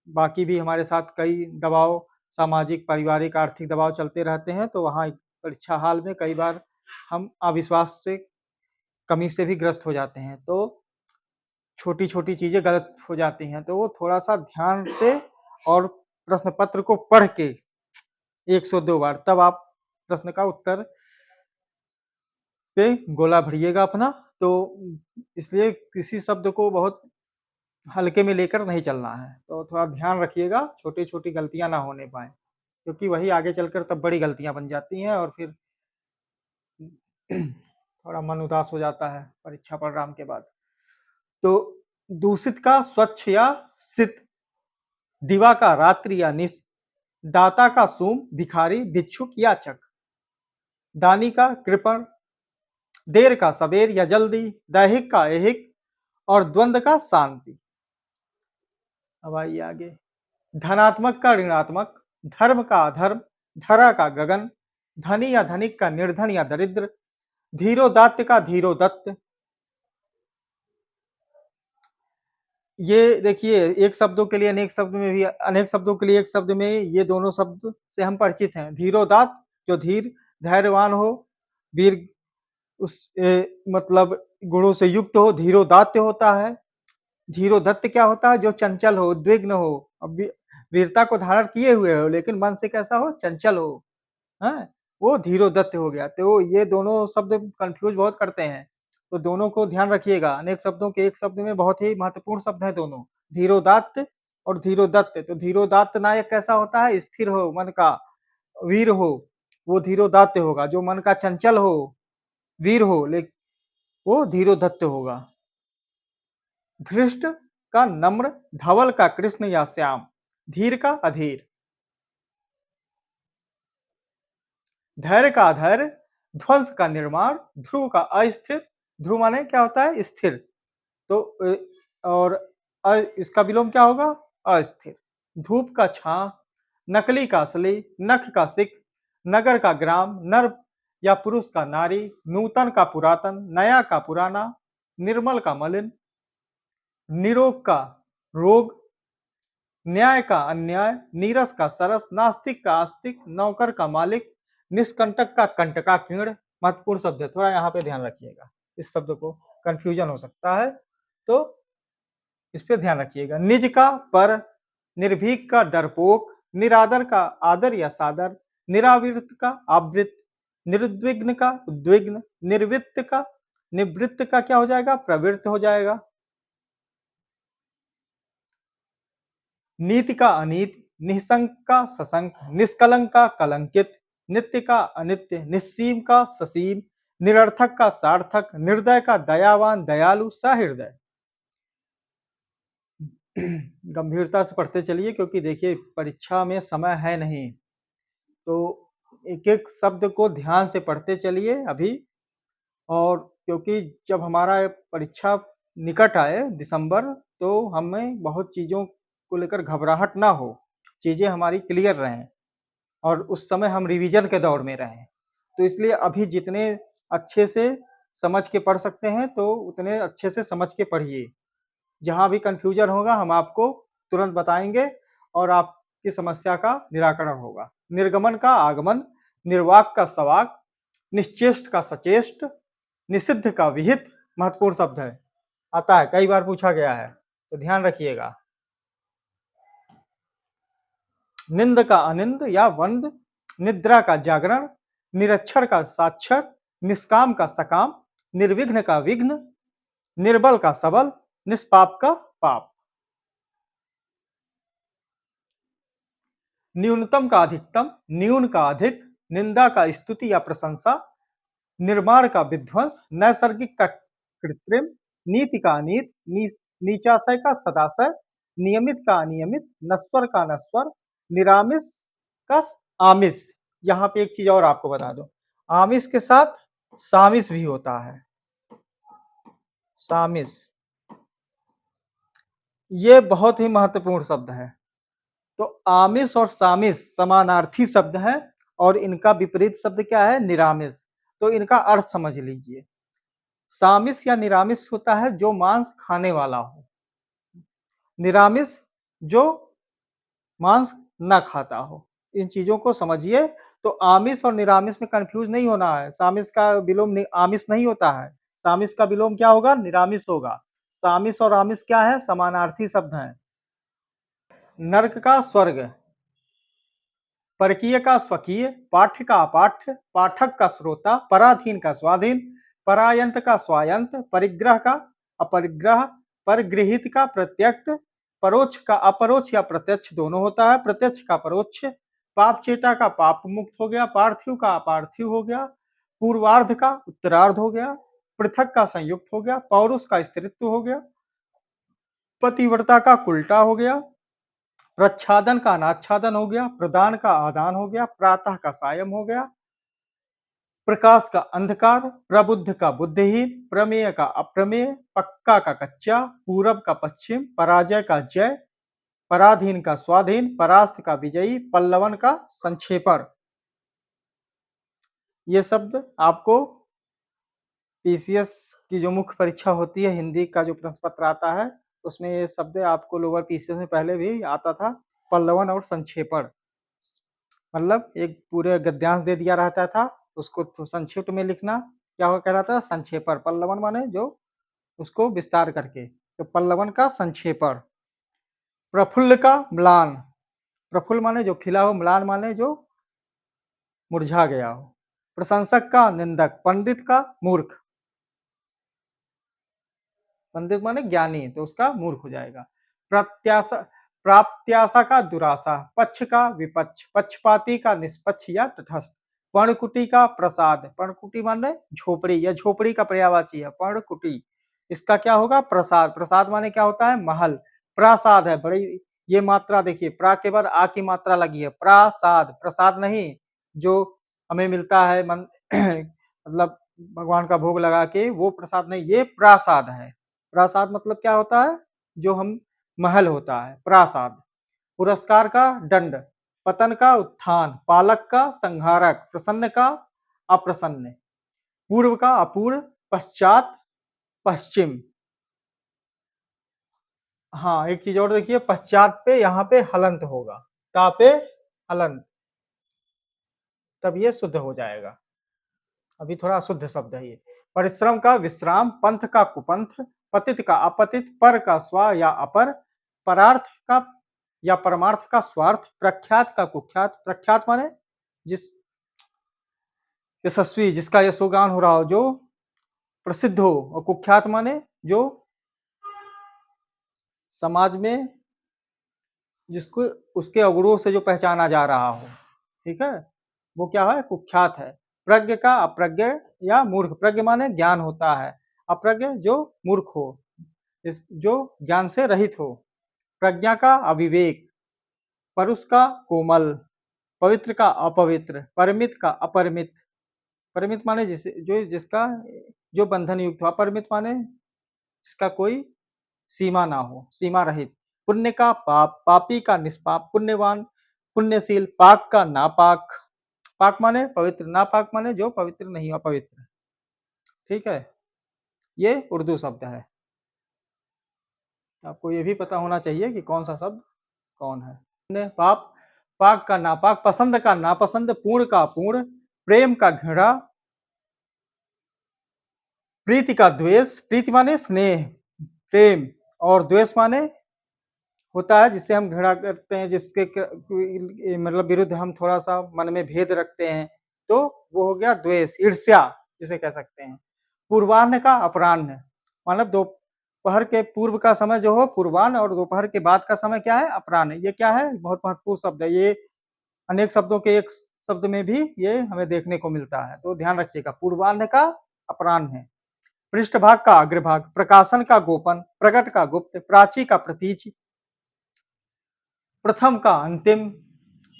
बाकी भी हमारे साथ कई दबाव, सामाजिक, पारिवारिक, आर्थिक दबाव चलते रहते हैं, तो वहाँ परीक्षा हाल में कई बार हम अविश्वास से, कमी से भी ग्रस्त हो जाते हैं। तो छोटी-छोटी चीज़ें गलत हो जाती हैं, तो वो थोड़ा-सा ध्यान से और प्रश्न पत्र को पढ़ के 102 बार, तब आप प्रश्न का उत्तर पे गोला भरिएगा अपना। तो इसलिए किसी शब्द को बहुत हल्के में लेकर नहीं चलना है, तो थोड़ा ध्यान रखिएगा, छोटी-छोटी गलतियाँ ना होने पाएँ, क्योंकि वही आगे चलकर तब बड़ी गलतियाँ बन जाती हैं, और फिर थोड़ा मन उदास हो जाता है परीक्षा परिणाम के बाद। तो दूषित का स्वच्छ या सित, दिवा का रात्रि या निश, दाता का सूम, भिखारी, भिक्षुक, याचक, दानी का कृपण, देर का सबेर या जल्दी, दैहिक का ऐहिक, और द्वंद्व का शांति। अब आइए आगे। धनात्मक का ऋणात्मक, धर्म का अधर्म, धरा का गगन, धनी या धनिक का निर्धन या दरिद्र, धीरोदात्त का धीरोदत्त। ये देखिए, एक शब्दों के लिए अनेक शब्द में भी, अनेक शब्दों के लिए एक शब्द में, ये दोनों शब्द से हम परिचित हैं। धीरोदात्त जो धीर, धैर्यवान हो, वीर, उस मतलब गुणों से युक्त हो, धीरोदात्त होता है। धीरोदत्त क्या होता है? जो चंचल हो, उद्विग्न हो, अब वीरता को धारण किए हुए हो, लेकिन मन से कैसा हो? चंचल हो, हैं? वो धीरोदत्त हो गया। तो ये दोनों शब्द कंफ्यूज बहुत करते हैं, तो दोनों को ध्यान रखिएगा। अनेक शब्दों के एक शब्द में बहुत ही महत्वपूर्ण शब्द है दोनों, धीरोदात्त और धीरोदत्त। तो धीरोदात्त नायक कैसा होता है? स्थिर हो मन का, वीर हो, वो धीरोदात्त होगा। जो मन का चंचल हो, वीर हो, लेकिन वो धीरोदत्त होगा। धृष्ट का नम्र, धवल का कृष्ण या श्याम, धीर का अधीर। धैर्य का अधैर्य, ध्वंस का निर्माण, ध्रुव का अस्थिर, ध्रुव माने क्या होता है? स्थिर। तो और इसका विलोम क्या होगा? अस्थिर। धूप का छां, नकली का असली, नख का सिक, नगर का ग्राम, नर या पुरुष का नारी, नूतन का पुरातन, नया का पुराना, निर्मल का मलिन, निरोग का रोग, न्याय का अन्याय, नीरस का सरस, नास्तिक का आस्तिक, नौकर का मालिक, निष्कंटक का कंटकाकीर्ण। महत्वपूर्ण शब्द है, थोड़ा यहाँ पे ध्यान रखिएगा। इस शब्द को कंफ्यूजन हो सकता है, तो इस पे ध्यान रखिएगा। निज का पर, निर्भीक का डरपोक, निरादर का आदर या सादर, निरावृत का आवृत, निरुद्विग्न का उद्विग्न, निर्वृत्त का निवृत्त का क्या हो जाएगा? प्रवृत्त हो जाएगा। नीति का अनीति, निःशंक का सशंक, निष्कलंक का कलंकित, नित्य का अनित्य, निस्सीम का ससीम, निरर्थक का सार्थक, निर्दय का दयावान, दयालु, सहृदय। गंभीरता से पढ़ते चलिए, क्योंकि देखिए परीक्षा में समय है नहीं, तो एक एक शब्द को ध्यान से पढ़ते चलिए अभी। और क्योंकि जब हमारा परीक्षा निकट आए दिसंबर, तो हमें बहुत चीज़ों को लेकर घबराहट ना हो, चीज़ें हमारी क्लियर रहें और उस समय हम रिवीजन के दौर में रहें। तो इसलिए अभी जितने अच्छे से समझ के पढ़ सकते हैं, तो उतने अच्छे से समझ के पढ़िए। जहाँ भी कन्फ्यूजन होगा हम आपको तुरंत बताएँगे और आपकी समस्या का निराकरण होगा। निर्गमन का आगमन, निर्वाक का सवाक, निश्चेष्ट का सचेष्ट, निषिद्ध का विहित। महत्वपूर्ण शब्द है, आता है, कई बार पूछा गया है, तो ध्यान रखिएगा। निंद का अनिंद या वंद, निद्रा का जागरण, निरक्षर का साक्षर, निष्काम का सकाम, निर्विघ्न का विघ्न, निर्बल का सबल, निष्पाप का पाप। न्यूनतम का अधिकतम, न्यून का अधिक, निंदा का स्तुति या प्रशंसा, निर्माण का विध्वंस, नैसर्गिक का कृत्रिम, नीति का अनीत, नीचाशय का सदाशय, नियमित का अनियमित, नश्वर का नश्वर, निरामिष का आमिष। यहाँ पे एक चीज और आपको बता दो, आमिष के साथ सामिष भी होता है। सामिष, ये बहुत ही महत्वपूर्ण शब्द है। तो आमिष और सामिष समानार्थी शब्द है, और इनका विपरीत शब्द क्या है? निरामिष। तो इनका अर्थ समझ लीजिए। सामिष या निरामिष होता है जो मांस खाने वाला हो, निरामिष जो मांस न खाता हो। इन चीजों को समझिए। तो आमिष और निरामिष में कंफ्यूज नहीं होना है। सामिष का विलोम आमिष नहीं होता है, सामिष का विलोम क्या होगा? निरामिष होगा। सामिष और आमिष क्या है? समानार्थी शब्द हैं। नर्क का स्वर्ग, परकीय का स्वकीय, पाठ्य का अपाठ्य, पाठक का श्रोता, पराधीन का स्वाधीन, परायंत का स्वायंत, परिग्रह का अपरिग्रह, परिगृहित का प्रत्यक्त, परोक्ष का अपरोक्ष या प्रत्यक्ष दोनों होता है, प्रत्यक्ष का परोक्ष, पाप चेता का पाप मुक्त हो गया, पार्थिव का अपार्थिव हो गया, पूर्वार्ध का उत्तरार्ध हो गया, पृथक का संयुक्त हो गया, पौरुष का स्त्रीत्व हो गया, पतिव्रता का उल्टा हो गया, प्रच्छादन का अनाच्छादन हो गया, प्रदान का आदान हो गया, प्रातः का सायं हो गया, प्रकाश का अंधकार, प्रबुद्ध का बुद्धिहीन, प्रमेय का अप्रमेय, पक्का का कच्चा, पूरब का पश्चिम, पराजय का जय, पराधीन का स्वाधीन, परास्त का विजयी, पल्लवन का संक्षेपण। ये शब्द आपको पीसीएस की जो मुख्य परीक्षा होती है, हिंदी का जो प्रश्न पत्र आता है, उसमें ये शब्द आपको लोअर पीसीएस में पहले भी आता था, पल्लवन और संक्षेपण। मतलब एक पूरे गद्यांश दे दिया रहता था, उसको संक्षिप्त में लिखना क्या कहलाता है? संक्षेपण। पल्लवन माने जो उसको विस्तार करके, तो पल्लवन का संक्षेपण। प्रफुल्ल का म्लान, प्रफुल्ल माने जो खिला हो, म्लान माने जो मुरझा गया हो। प्रशंसक का निंदक, पंडित का मूर्ख, पंडित माने ज्ञानी, तो उसका मूर्ख हो जाएगा। प्रत्याशा, प्राप्त्याशा का दुराशा, पक्ष का विपक्ष, पक्षपाती का निष्पक्ष या तटस्थ, पर्णकुटी का प्रसाद, पर्णकुटी माने झोपड़ी या झोपड़ी का पर्यायवाची है पर्णकुटी, इसका क्या होगा? प्रसाद। प्रसाद माने क्या होता है? महल। प्रासाद है, बड़ी ये मात्रा देखिए, प्रा के बाद आ की मात्रा लगी है, प्रासाद, प्रसाद नहीं। जो हमें मिलता है मन मतलब भगवान का भोग लगा के वो प्रसाद नहीं, ये प्रासाद है। प्रासाद मतलब क्या होता है? जो हम महल होता है, प्रासाद। पुरस्कार का दंड, पतन का उत्थान, पालक का संहारक, प्रसन्न का अप्रसन्न, पूर्व का अपूर्व, पश्चात पश्चिम। हाँ, एक चीज और देखिए, पश्चात पे यहाँ पे हलंत होगा, ता पे हलंत, तब ये शुद्ध हो जाएगा। अभी थोड़ा अशुद्ध शब्द है ये। परिश्रम का विश्राम, पंथ का कुपंथ, पतित का अपतित, पर का स्वा या अपर, परार्थ का या परमार्थ का स्वार्थ, प्रख्यात का कुख्यात। प्रख्यात माने जिस यशस्वी, जिसका यशोगान हो रहा हो, जो प्रसिद्ध हो, और कुख्यात माने जो समाज में जिसको उसके अवगुणों से जो पहचाना जा रहा हो, ठीक है, वो क्या है? कुख्यात है। प्रज्ञ का अप्रज्ञ या मूर्ख, प्रज्ञ माने ज्ञान होता है, अप्रज्ञ जो मूर्ख हो, जो ज्ञान से रहित हो। प्रज्ञा का अविवेक, परुष का कोमल, पवित्र का अपवित्र, परिमित का अपरिमित। परिमित माने जिसका जो बंधन युक्त हो, अपरिमित माने जिसका कोई सीमा ना हो, सीमा रहित। पुण्य का पाप, पापी का निष्पाप, पुण्यवान, पुण्यशील, पाक का नापाक। पाक माने पवित्र, नापाक माने जो पवित्र नहीं, अपवित्र। ठीक है, ये उर्दू शब्द है। आपको ये भी पता होना चाहिए कि कौन सा शब्द कौन है। पुण्य, पाप, पाक का नापाक, पसंद का नापसंद, पूर्ण का अपूर्ण, प्रेम का घृणा, प्रीति का द्वेष। प्रीति माने स्नेह, प्रेम, और द्वेष माने होता है जिससे हम घृणा करते हैं, जिसके मतलब विरुद्ध हम थोड़ा सा मन में भेद रखते हैं, तो वो हो गया द्वेष, ईर्ष्या जिसे कह सकते हैं। पूर्वाह्न का अपराह्न, मतलब दोपहर के पूर्व का समय जो हो पूर्वाह्न, और दोपहर के बाद का समय क्या है? अपराह्न। ये क्या है? बहुत महत्वपूर्ण शब्द है ये, अनेक शब्दों के एक शब्द में भी ये हमें देखने को मिलता है, तो ध्यान रखिएगा। पूर्वाह्न का अपराह्न है। पृष्ठभाग का अग्रभाग, प्रकाशन का गोपन, प्रकट का गुप्त, प्राची का प्रतीच, प्रथम का अंतिम,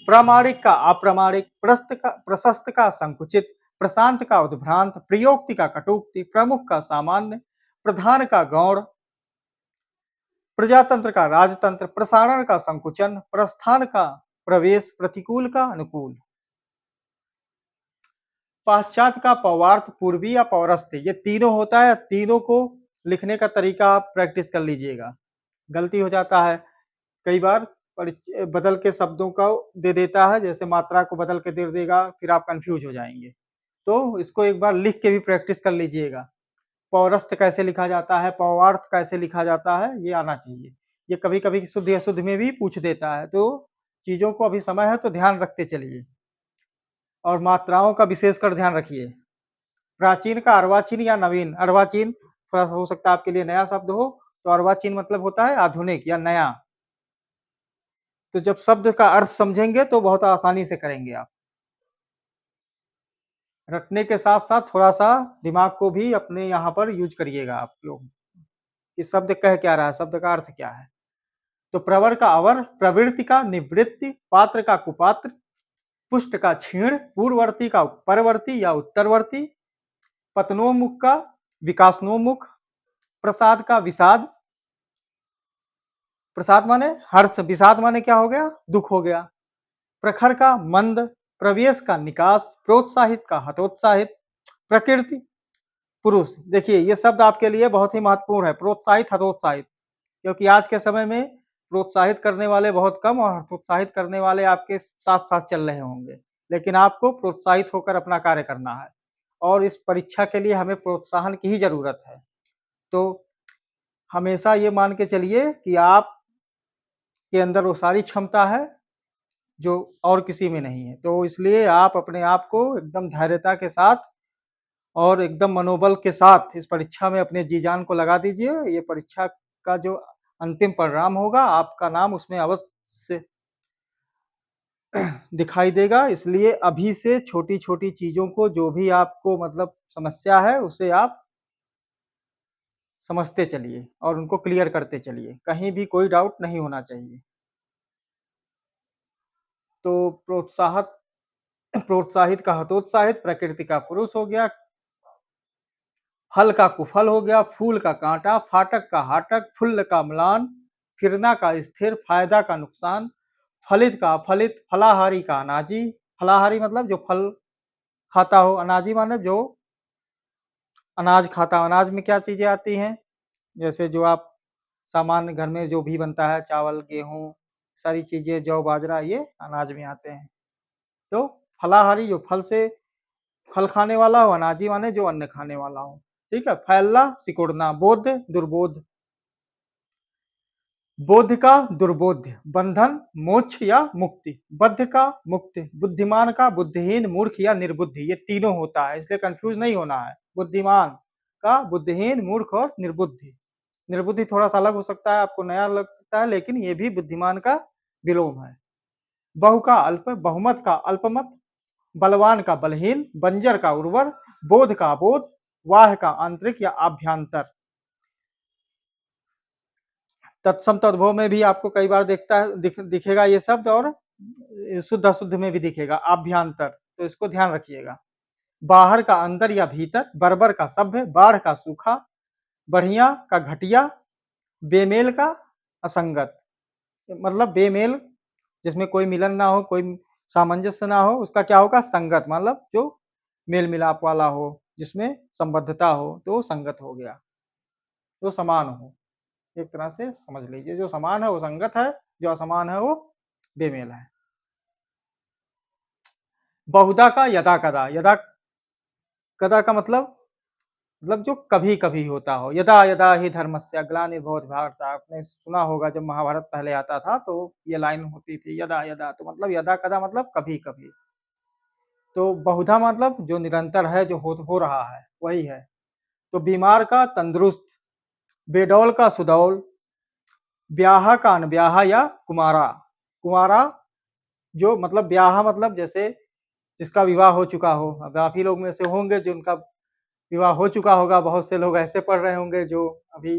प्रामाणिक का अप्रामाणिक, प्रशस्त का संकुचित, प्रशांत का उद्भ्रांत, प्रयोक्ति का कटुक्ति, प्रमुख का सामान्य, प्रधान का गौण, प्रजातंत्र का राजतंत्र, प्रसारण का संकुचन, प्रस्थान का प्रवेश, प्रतिकूल का अनुकूल। पाश्चात का पौवार्थ, पूर्वी या पौरस्त्य, ये तीनों होता है। तीनों को लिखने का तरीका आप प्रैक्टिस कर लीजिएगा। गलती हो जाता है कई बार, बदल के शब्दों का दे देता है, जैसे मात्रा को बदल के दे देगा, फिर आप कंफ्यूज हो जाएंगे। तो इसको एक बार लिख के भी प्रैक्टिस कर लीजिएगा। पौरस्त्य कैसे लिखा जाता है, पौवार्थ कैसे लिखा जाता है, ये आना चाहिए। ये कभी कभी शुद्ध अशुद्ध में भी पूछ देता है, तो चीजों को अभी समय है तो ध्यान रखते चलिए, और मात्राओं का विशेषकर ध्यान रखिए। प्राचीन का अर्वाचीन या नवीन, अर्वाचीन थोड़ा हो सकता है आपके लिए नया शब्द हो, तो अर्वाचीन मतलब होता है आधुनिक या नया। तो जब शब्द का अर्थ समझेंगे तो बहुत आसानी से करेंगे आप। रटने के साथ साथ थोड़ा सा दिमाग को भी अपने यहाँ पर यूज करिएगा आप लोग, कि शब्द कह क्या रहा है, शब्द का अर्थ क्या है। तो प्रवर का अवर, प्रवृत्ति का निवृत्ति, पात्र का कुपात्र, पुष्ट का क्षीण, पूर्ववर्ती का परवर्ती या उत्तरवर्ती, पतनोन्मुख का विकासनोन्मुख, प्रसाद का विषाद, प्रसाद माने हर्ष, विषाद माने क्या हो गया? दुख हो गया। प्रखर का मंद, प्रवेश का निकास, प्रोत्साहित का हतोत्साहित, प्रकृति, पुरुष। देखिए ये शब्द आपके लिए बहुत ही महत्वपूर्ण है, प्रोत्साहित हतोत्साहित, क्योंकि आज के समय में प्रोत्साहित करने वाले बहुत कम और हतोत्साहित करने वाले आपके साथ साथ चल रहे होंगे, लेकिन आपको प्रोत्साहित होकर अपना कार्य करना है, और इस परीक्षा के लिए हमें प्रोत्साहन की ही जरूरत है। तो हमेशा ये मान के चलिए कि आप के अंदर वो सारी क्षमता है जो और किसी में नहीं है, तो इसलिए आप अपने आप को एकदम धैर्यता के साथ और एकदम मनोबल के साथ इस परीक्षा में अपने जी जान को लगा दीजिए। ये परीक्षा का जो अंतिम परिणाम होगा, आपका नाम उसमें अवश्य दिखाई देगा। इसलिए अभी से छोटी-छोटी चीज़ों को, जो भी आपको मतलब समस्या है, उसे आप समझते चलिए और उनको क्लियर करते चलिए। कहीं भी कोई डाउट नहीं होना चाहिए। तो प्रोत्साहन प्रोत्साहित का हतोत्साहित, प्रकृति का पुरुष हो गया, फल का कुफल हो गया, फूल का कांटा, फाटक का हाटक, फुल्ल का म्लान, फिरना का स्थिर, फायदा का नुकसान, फलित का अफलित, फलाहारी का अनाजी, फलाहारी मतलब जो फल खाता हो, अनाजी माने जो अनाज खाता हो। अनाज में क्या चीजें आती हैं? जैसे जो आप सामान्य घर में जो भी बनता है, चावल, गेहूँ, सारी चीजें, जौ, बाजरा, ये अनाज में आते हैं। तो फलाहारी जो फल से फल खाने वाला हो, अनाजी माने जो अन्न खाने वाला हो। ठीक है? फैलना, सिकुड़ना, बोध, दुर्बोध, बोध का दुर्बोध्य, बंधन, मोक्ष या मुक्ति, बद्ध का मुक्त, बुद्धिमान का बुद्धिहीन, मूर्ख या निर्बुद्धि, ये तीनों होता है, इसलिए कंफ्यूज नहीं होना है। बुद्धिमान का बुद्धिहीन, मूर्ख और निर्बुद्धि। निर्बुद्धि थोड़ा सा अलग हो सकता है, आपको नया लग सकता है, लेकिन ये भी बुद्धिमान का विलोम है। बहु का अल्प, बहुमत का अल्पमत, बलवान का बलहीन, बंजर का उर्वर, बोध का अबोध, वाह का आंतरिक या आभ्यंतर। तत्सम तद्भव में भी आपको कई बार दिखेगा ये शब्द, और शुद्ध अशुद्ध में भी दिखेगा, आभ्यंतर, तो इसको ध्यान रखिएगा। बाहर का अंदर या भीतर, बर्बर का सभ्य, बाढ़ का सूखा, बढ़िया का घटिया, बेमेल का असंगत, मतलब बेमेल जिसमें कोई मिलन ना हो, कोई सामंजस्य ना हो, उसका क्या होगा? संगत, मतलब जो मेल मिलाप वाला हो, जिसमें संबद्धता हो, तो संगत हो गया। जो समान हो, एक तरह से समझ लीजिए, जो समान है वो संगत है, जो असमान है वो बेमेल है। बहुधा का यदा कदा, यदा कदा का मतलब जो कभी कभी होता हो। यदा यदा ही धर्मस्य ग्लानिर्भवति भारत, आपने सुना होगा जब महाभारत पहले आता था तो ये लाइन होती थी, यदा यदा, तो मतलब यदा कदा मतलब कभी कभी। तो बहुधा मतलब जो निरंतर है, जो हो रहा है वही है। तो बीमार का तंदुरुस्त, बेडौल का सुडौल, ब्याह का अनब्याह या कुमारा। कुमारा जो मतलब ब्याह मतलब जैसे जिसका विवाह हो चुका हो। अब काफी लोग में से होंगे जो उनका विवाह हो चुका होगा, बहुत से लोग ऐसे पढ़ रहे होंगे जो अभी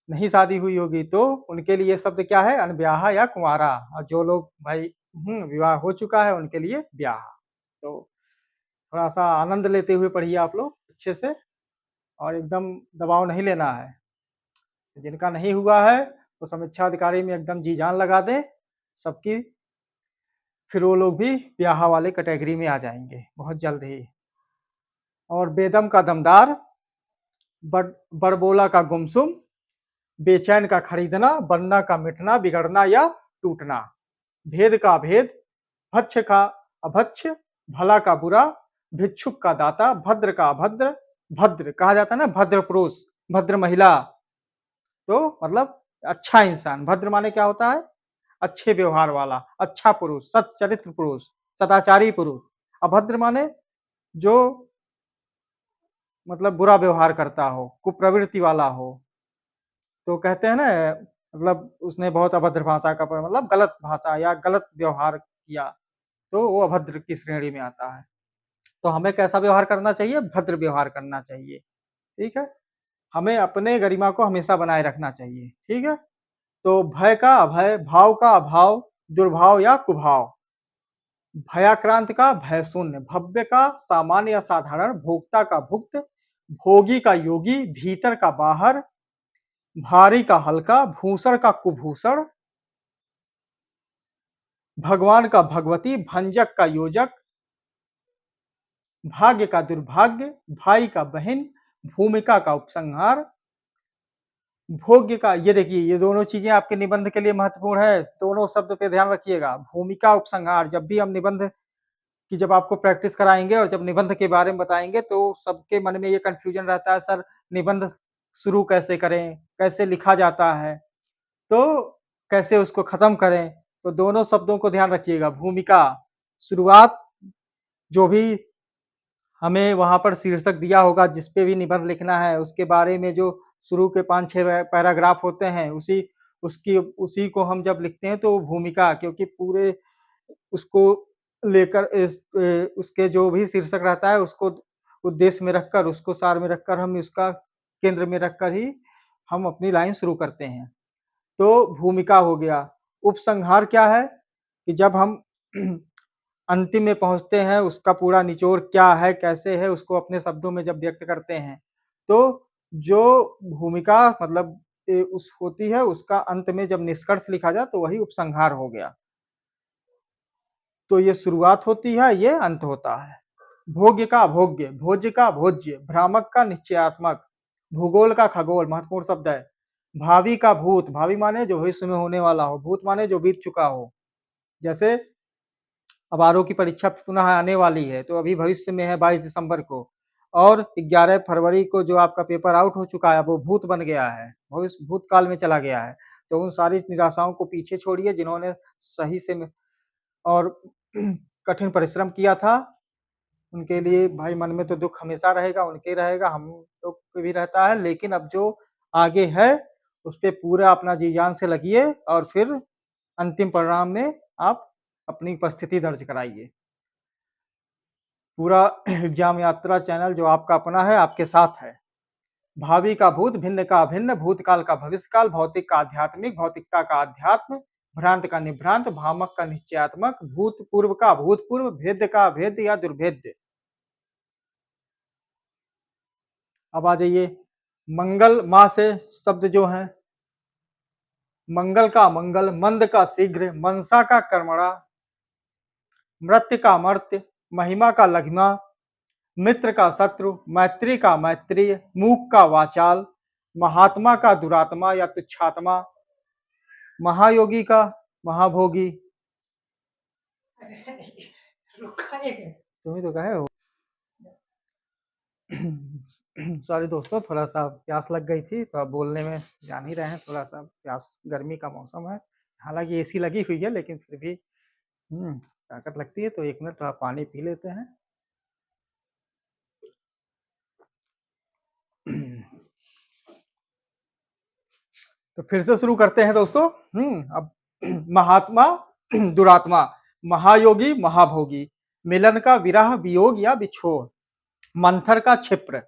नहीं शादी हुई होगी, तो उनके लिए शब्द क्या है? अनब्याह या कुंवारा। और जो लोग भाई विवाह हो चुका है उनके लिए ब्याह। तो थोड़ा सा आनंद लेते हुए पढ़िए आप लोग अच्छे से, और एकदम दबाव नहीं लेना है। जिनका नहीं हुआ है तो समीक्षा अधिकारी में एकदम जी जान लगा दें सबकी, फिर वो लोग भी ब्याह वाले कैटेगरी में आ जाएंगे बहुत जल्द ही। और बेदम का दमदार, बड़बोला का गुमसुम, बेचैन का खरीदना, बनना का मिटना, बिगड़ना या टूटना, भेद का भेद, भक्ष का अभक्ष, भला का बुरा, भिक्षुक का दाता, भद्र का अभद्र, भद्र कहा जाता है ना, भद्र पुरुष, भद्र महिला, तो मतलब अच्छा इंसान। भद्र माने क्या होता है? अच्छे व्यवहार वाला, अच्छा पुरुष, सच्चरित्र पुरुष, सदाचारी पुरुष। अभद्र माने जो मतलब बुरा व्यवहार करता हो, कुप्रवृत्ति वाला हो, तो कहते हैं ना, मतलब उसने बहुत अभद्र भाषा का मतलब गलत भाषा या गलत व्यवहार किया, तो वो अभद्र की श्रेणी में आता है। तो हमें कैसा व्यवहार करना चाहिए? भद्र व्यवहार करना चाहिए। ठीक है? हमें अपने गरिमा को हमेशा बनाए रखना चाहिए। ठीक है? तो भय का अभय, भाव का अभाव, दुर्भाव या कुभाव, भयाक्रांत का भय शून्य, भव्य का सामान्य या साधारण, भोक्ता का भुक्त, भोगी का योगी, भीतर का बाहर, भारी का हल्का, भूषण का कुभूषण, भगवान का भगवती, भंजक का योजक, भाग्य का दुर्भाग्य, भाई का बहन, भूमिका का उपसंहार, भोग्य का, ये देखिए ये दोनों चीजें आपके निबंध के लिए महत्वपूर्ण है, दोनों शब्द पे ध्यान रखिएगा। भूमिका, उपसंहार, जब भी हम निबंध की जब आपको प्रैक्टिस कराएंगे और जब निबंध के बारे में बताएंगे तो सबके मन में ये कंफ्यूजन रहता है, सर निबंध शुरू कैसे करें, कैसे लिखा जाता है, तो कैसे उसको खत्म करें। तो दोनों शब्दों को ध्यान रखिएगा। भूमिका, शुरुआत, जो भी हमें वहां पर शीर्षक दिया होगा जिस पे भी निबंध लिखना है, उसके बारे में जो शुरू के 5-6 पैराग्राफ होते हैं, उसी को हम जब लिखते हैं तो भूमिका, क्योंकि पूरे उसको लेकर उसके जो भी शीर्षक रहता है उसको उद्देश्य में रखकर, उसको सार में रखकर, हम उसका केंद्र में रखकर ही हम अपनी लाइन शुरू करते हैं। तो भूमिका हो गया। उपसंहार क्या है? कि जब हम अंतिम में पहुँचते हैं, उसका पूरा निचोड़ क्या है, कैसे है, उसको अपने शब्दों में जब व्यक्त करते हैं, तो जो भूमिका मतलब उस होती है, उसका अंत में जब निष्कर्ष लिखा जाए, तो वही उपसंहार हो गया। तो ये शुरुआत होती है, ये अंत होता है। भोग्य का अभोग्य, भोज्य का भोज्य, भ्रामक का निश्चयात्मक, भूगोल का खगोल महत्वपूर्ण शब्द है। भावी का भूत, भावी माने जो भविष्य में होने वाला हो, भूत माने जो बीत चुका हो। जैसे अब आरओ की परीक्षा पुनः आने वाली है, तो अभी भविष्य में है 22 दिसंबर को और 11 फरवरी को जो आपका पेपर आउट हो चुका है, वो भूत बन गया है, भविष्य भूतकाल में चला गया है। तो उन सारी निराशाओं को पीछे छोड़िए, जिन्होंने सही से और कठिन परिश्रम किया था, उनके लिए भाई मन में तो दुःख हमेशा रहेगा, उनके रहेगा, हम लोग को भी रहता है, लेकिन अब जो आगे है, उस पे पूरा अपना जी-जान से लगिए और फिर अंतिम परिणाम में आप अपनी उपस्थिति दर्ज कराइए। पूरा एग्जाम यात्रा चैनल जो आपका अपना है, आपके साथ है। भावी का भूत, भिन्न का अभिन्न, भूतकाल का भविष्यकाल, भौतिक का आध्यात्मिक, भौतिकता का अध्यात्म, भ्रांत का निभ्रांत, भ्रामक का निश्चयात्मक, भूतपूर्व का भूतपूर्व, भेद्य का भेद्य या दुर्भेद्य। अब आ जाइए मंगल मा से शब्द जो है, मंगल का मंगल, मंद का शीघ्र, मनसा का कर्मणा, मृत्य का मर्त्य, महिमा का लघिमा, मित्र का शत्रु, मैत्री का मैत्रीय, मूक का वाचाल, महात्मा का दुरात्मा या तुच्छात्मा, महायोगी का महाभोगी। तुम ही तो कहे हो। सॉरी दोस्तों, थोड़ा सा प्यास लग गई थी, तो अब बोलने में जान ही रहे हैं, थोड़ा सा प्यास, गर्मी का मौसम है, हालांकि एसी लगी हुई है, लेकिन फिर भी ताकत लगती है। तो 1 मिनट थोड़ा पानी पी लेते हैं। तो फिर से शुरू करते हैं दोस्तों। अब महात्मा दुरात्मा, महायोगी महाभोगी, मिलन का विरह वियोग या बिछोह, मंथर का क्षिप्र,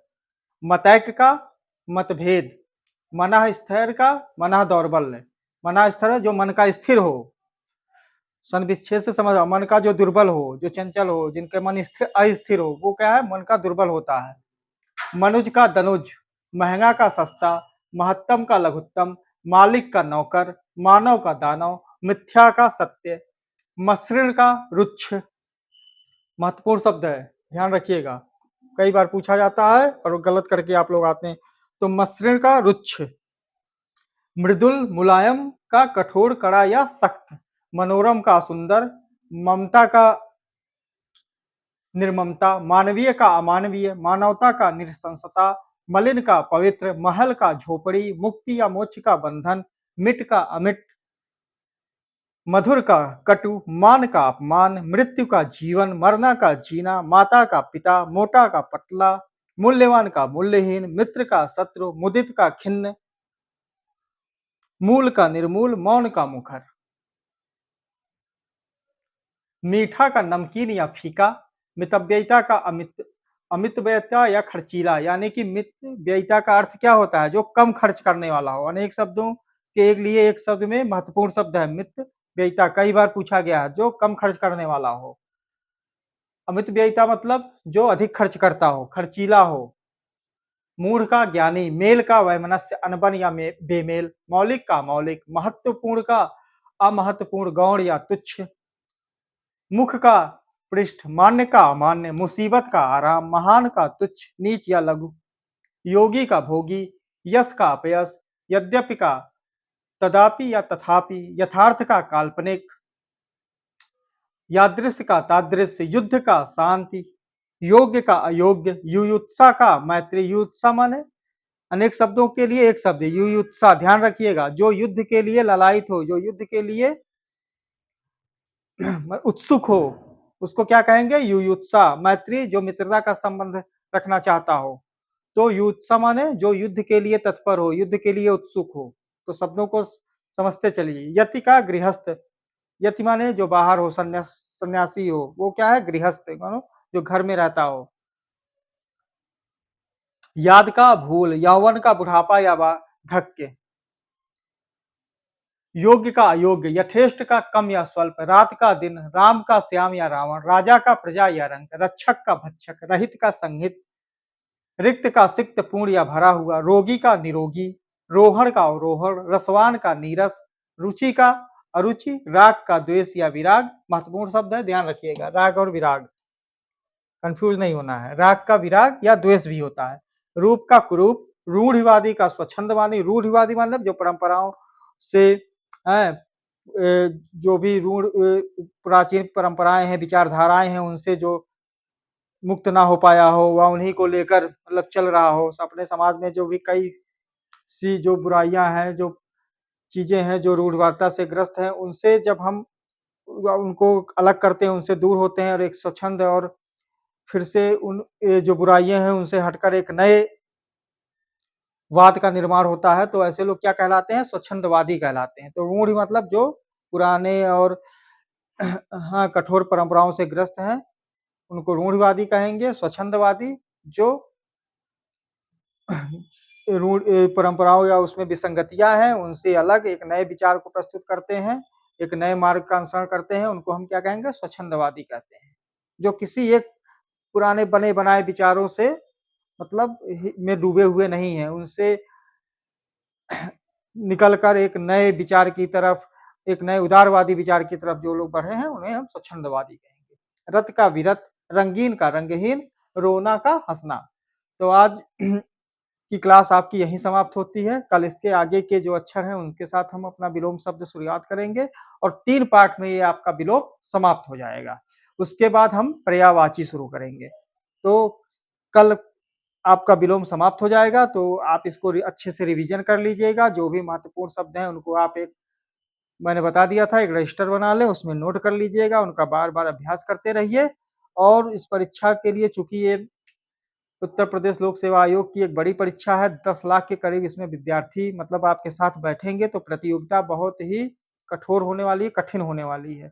मतैक का मतभेद, मनः स्थिर का मनः दौर्बल्य, मनः स्थिर जो मन का स्थिर हो, सन विच्छेद से समझ आओ, मन का जो दुर्बल हो, जो चंचल हो, जिनके मन स्थिर अस्थिर हो, वो क्या है, मन का दुर्बल होता है। मनुज का दनुज, महंगा का सस्ता, महत्तम का लघुत्तम, मालिक का नौकर, मानव का दानव, मिथ्या का सत्य, मसृण का रुक्ष। महत्वपूर्ण शब्द है, ध्यान रखिएगा, कई बार पूछा जाता है और गलत करके आप लोग आते हैं। तो मसृण का रुक्ष, मृदुल मुलायम का कठोर कड़ा या सख्त, मनोरम का सुंदर, ममता का निर्ममता, मानवीय का अमानवीय, मानवता का निरसंसता, मलिन का पवित्र, महल का झोपड़ी, मुक्ति या मोक्ष का बंधन, मिट का अमिट, मधुर का कटु, मान का अपमान, मृत्यु का जीवन, मरना का जीना, माता का पिता, मोटा का पतला, मूल्यवान का मूल्यहीन, मित्र का शत्रु, मुदित का खिन्न, मूल का निर्मूल, मौन का मुखर, मीठा का नमकीन या फीका, मितव्ययिता का अमित, अमितव्ययिता या खर्चीला, यानी कि मित व्ययिता का अर्थ क्या होता है, जो कम खर्च करने वाला हो। अनेक शब्दों के एक लिए एक शब्द में महत्वपूर्ण शब्द है मित व्ययिता, कई बार पूछा गया है, जो कम खर्च करने वाला हो। अमित व्ययिता मतलब जो अधिक खर्च करता हो, खर्चीला हो। मूढ़ का ज्ञानी, मेल का वैमनस्य, अनबन या बेमेल, मौलिक का मौलिक, महत्वपूर्ण का अमहत्वपूर्ण, गौण या तुच्छ, मुख का पृष्ठ, मान्य का अमान्य, मुसीबत का आराम, महान का तुच्छ नीच या लघु, योगी का भोगी, यश का अपयश, यद्यपि का तदापि या तथापि, यथार्थ का काल्पनिक, यादृश्य का तादृश्य, युद्ध का शांति, योग्य का अयोग्य, युयुत्सा का मैत्री, युयुत्सा माने अनेक शब्दों के लिए एक शब्द, युयुत्सा ध्यान रखिएगा, जो युद्ध के लिए ललायित हो, जो युद्ध के लिए उत्सुक हो, उसको क्या कहेंगे, युयुत्सा। मैत्री जो मित्रता का संबंध रखना चाहता हो। तो युत्सा माने जो युद्ध के लिए तत्पर हो, युद्ध के लिए उत्सुक हो। तो शब्दों को समझते चलिए। यति का गृहस्थ, यति माने जो बाहर हो, सन्यासी हो, वो क्या है, गृहस्थ मानो जो घर में रहता हो। याद का भूल, यौवन का बुढ़ापा या धक्के, योग्य का अयोग्य, यथेष्ट का कम या स्वल्प, रात का दिन, राम का श्याम या रावण, राजा का प्रजा या रंक, रक्षक का भक्षक, रहित का संहित, रिक्त का सिक्त, पूर्ण या भरा हुआ, रोगी का निरोगी, रोहण का अवरोहण, रसवान का नीरस, रुचि का अरुचि, राग का द्वेष या विराग। महत्वपूर्ण शब्द है, ध्यान रखिएगा, राग और विराग कंफ्यूज नहीं होना है। राग का विराग या द्वेष भी होता है। रूप का कुरूप, रूढ़िवादी का स्वच्छंदवादी, रूढ़िवादी मतलब जो परंपराओं से जो भी प्राचीन परंपराएं हैं, विचारधाराएं हैं, उनसे जो मुक्त ना हो पाया हो व उन्हीं को लेकर मतलब चल रहा हो। अपने समाज में जो भी कई सी जो बुराइयां हैं, जो चीजें हैं, जो रूढ़िवादिता से ग्रस्त हैं, उनसे जब हम उनको अलग करते हैं, उनसे दूर होते हैं और एक स्वच्छंद और फिर से उन जो बुराइयां हैं उनसे हटकर एक नए वाद का निर्माण होता है, तो ऐसे लोग क्या कहलाते हैं? स्वच्छंदवादी कहलाते हैं। तो रूढ़ मतलब जो पुराने और हाँ, कठोर परंपराओं से ग्रस्त हैं, उनको रूढ़िवादी कहेंगे। स्वच्छंदवादी जो परंपराओं या उसमें विसंगतियां हैं, उनसे अलग एक नए विचार को प्रस्तुत करते हैं, एक नए मार्ग का अनुसरण करते हैं, उनको हम क्या कहेंगे? स्वच्छंदवादी कहते हैं। जो किसी एक पुराने बने-बनाए विचारों से मतलब में डूबे हुए नहीं हैं, उनसे निकल कर एक नए विचार की तरफ, एक नए उदारवादी विचार की तरफ जो लोग बढ़े हैं, उन्हें हम स्वच्छंदवादी कहेंगे। रत का विरत, रंगीन का रंगहीन, रोना का हँसना। तो आज की क्लास आपकी यहीं समाप्त होती है। कल इसके आगे के जो अक्षर हैं, उनके साथ हम अपना विलोम शब्द शुरुआत करेंगे और 3 पार्ट में ये आपका विलोम समाप्त हो जाएगा। उसके बाद हम पर्यायवाची शुरू करेंगे। तो कल आपका विलोम समाप्त हो जाएगा, तो आप इसको अच्छे से रिवीजन कर लीजिएगा। जो भी महत्वपूर्ण शब्द हैं, उनको आप एक मैंने बता दिया था, एक रजिस्टर बना लें, उसमें नोट कर लीजिएगा, उनका बार-बार अभ्यास करते रहिए। और इस परीक्षा के लिए चूँकि ये उत्तर प्रदेश लोक सेवा आयोग की एक बड़ी परीक्षा है, 10 लाख के करीब इसमें विद्यार्थी मतलब आपके साथ बैठेंगे, तो प्रतियोगिता बहुत ही कठोर होने वाली है, कठिन होने वाली है।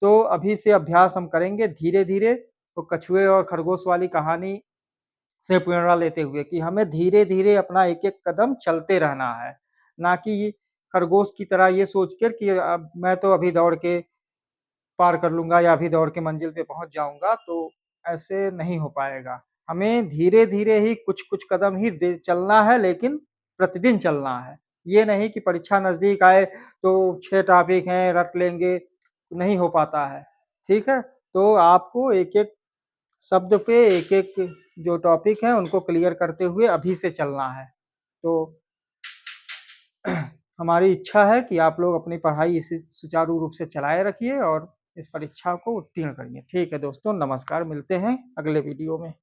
तो अभी से अभ्यास हम करेंगे धीरे-धीरे, तो कछुए और खरगोश वाली कहानी से प्रेरणा लेते हुए कि हमें धीरे-धीरे अपना एक-एक कदम चलते रहना है, ना कि खरगोश की तरह ये सोच कर कि अब मैं तो अभी दौड़ के पार कर लूँगा या अभी दौड़ के मंजिल पे पहुँच जाऊँगा, तो ऐसे नहीं हो पाएगा। हमें धीरे-धीरे ही कुछ-कुछ कदम ही चलना है, लेकिन प्रतिदिन चलना है। ये नहीं कि परीक्षा नज़दीक आए तो 6 टॉपिक हैं, रट लेंगे, नहीं हो पाता है। ठीक है? तो आपको एक-एक शब्द पे एक-एक जो टॉपिक है, उनको क्लियर करते हुए अभी से चलना है। तो हमारी इच्छा है कि आप लोग अपनी पढ़ाई इसी सुचारू रूप से चलाए रखिए और इस परीक्षा को उत्तीर्ण करिए। ठीक है दोस्तों, नमस्कार, मिलते हैं अगले वीडियो में।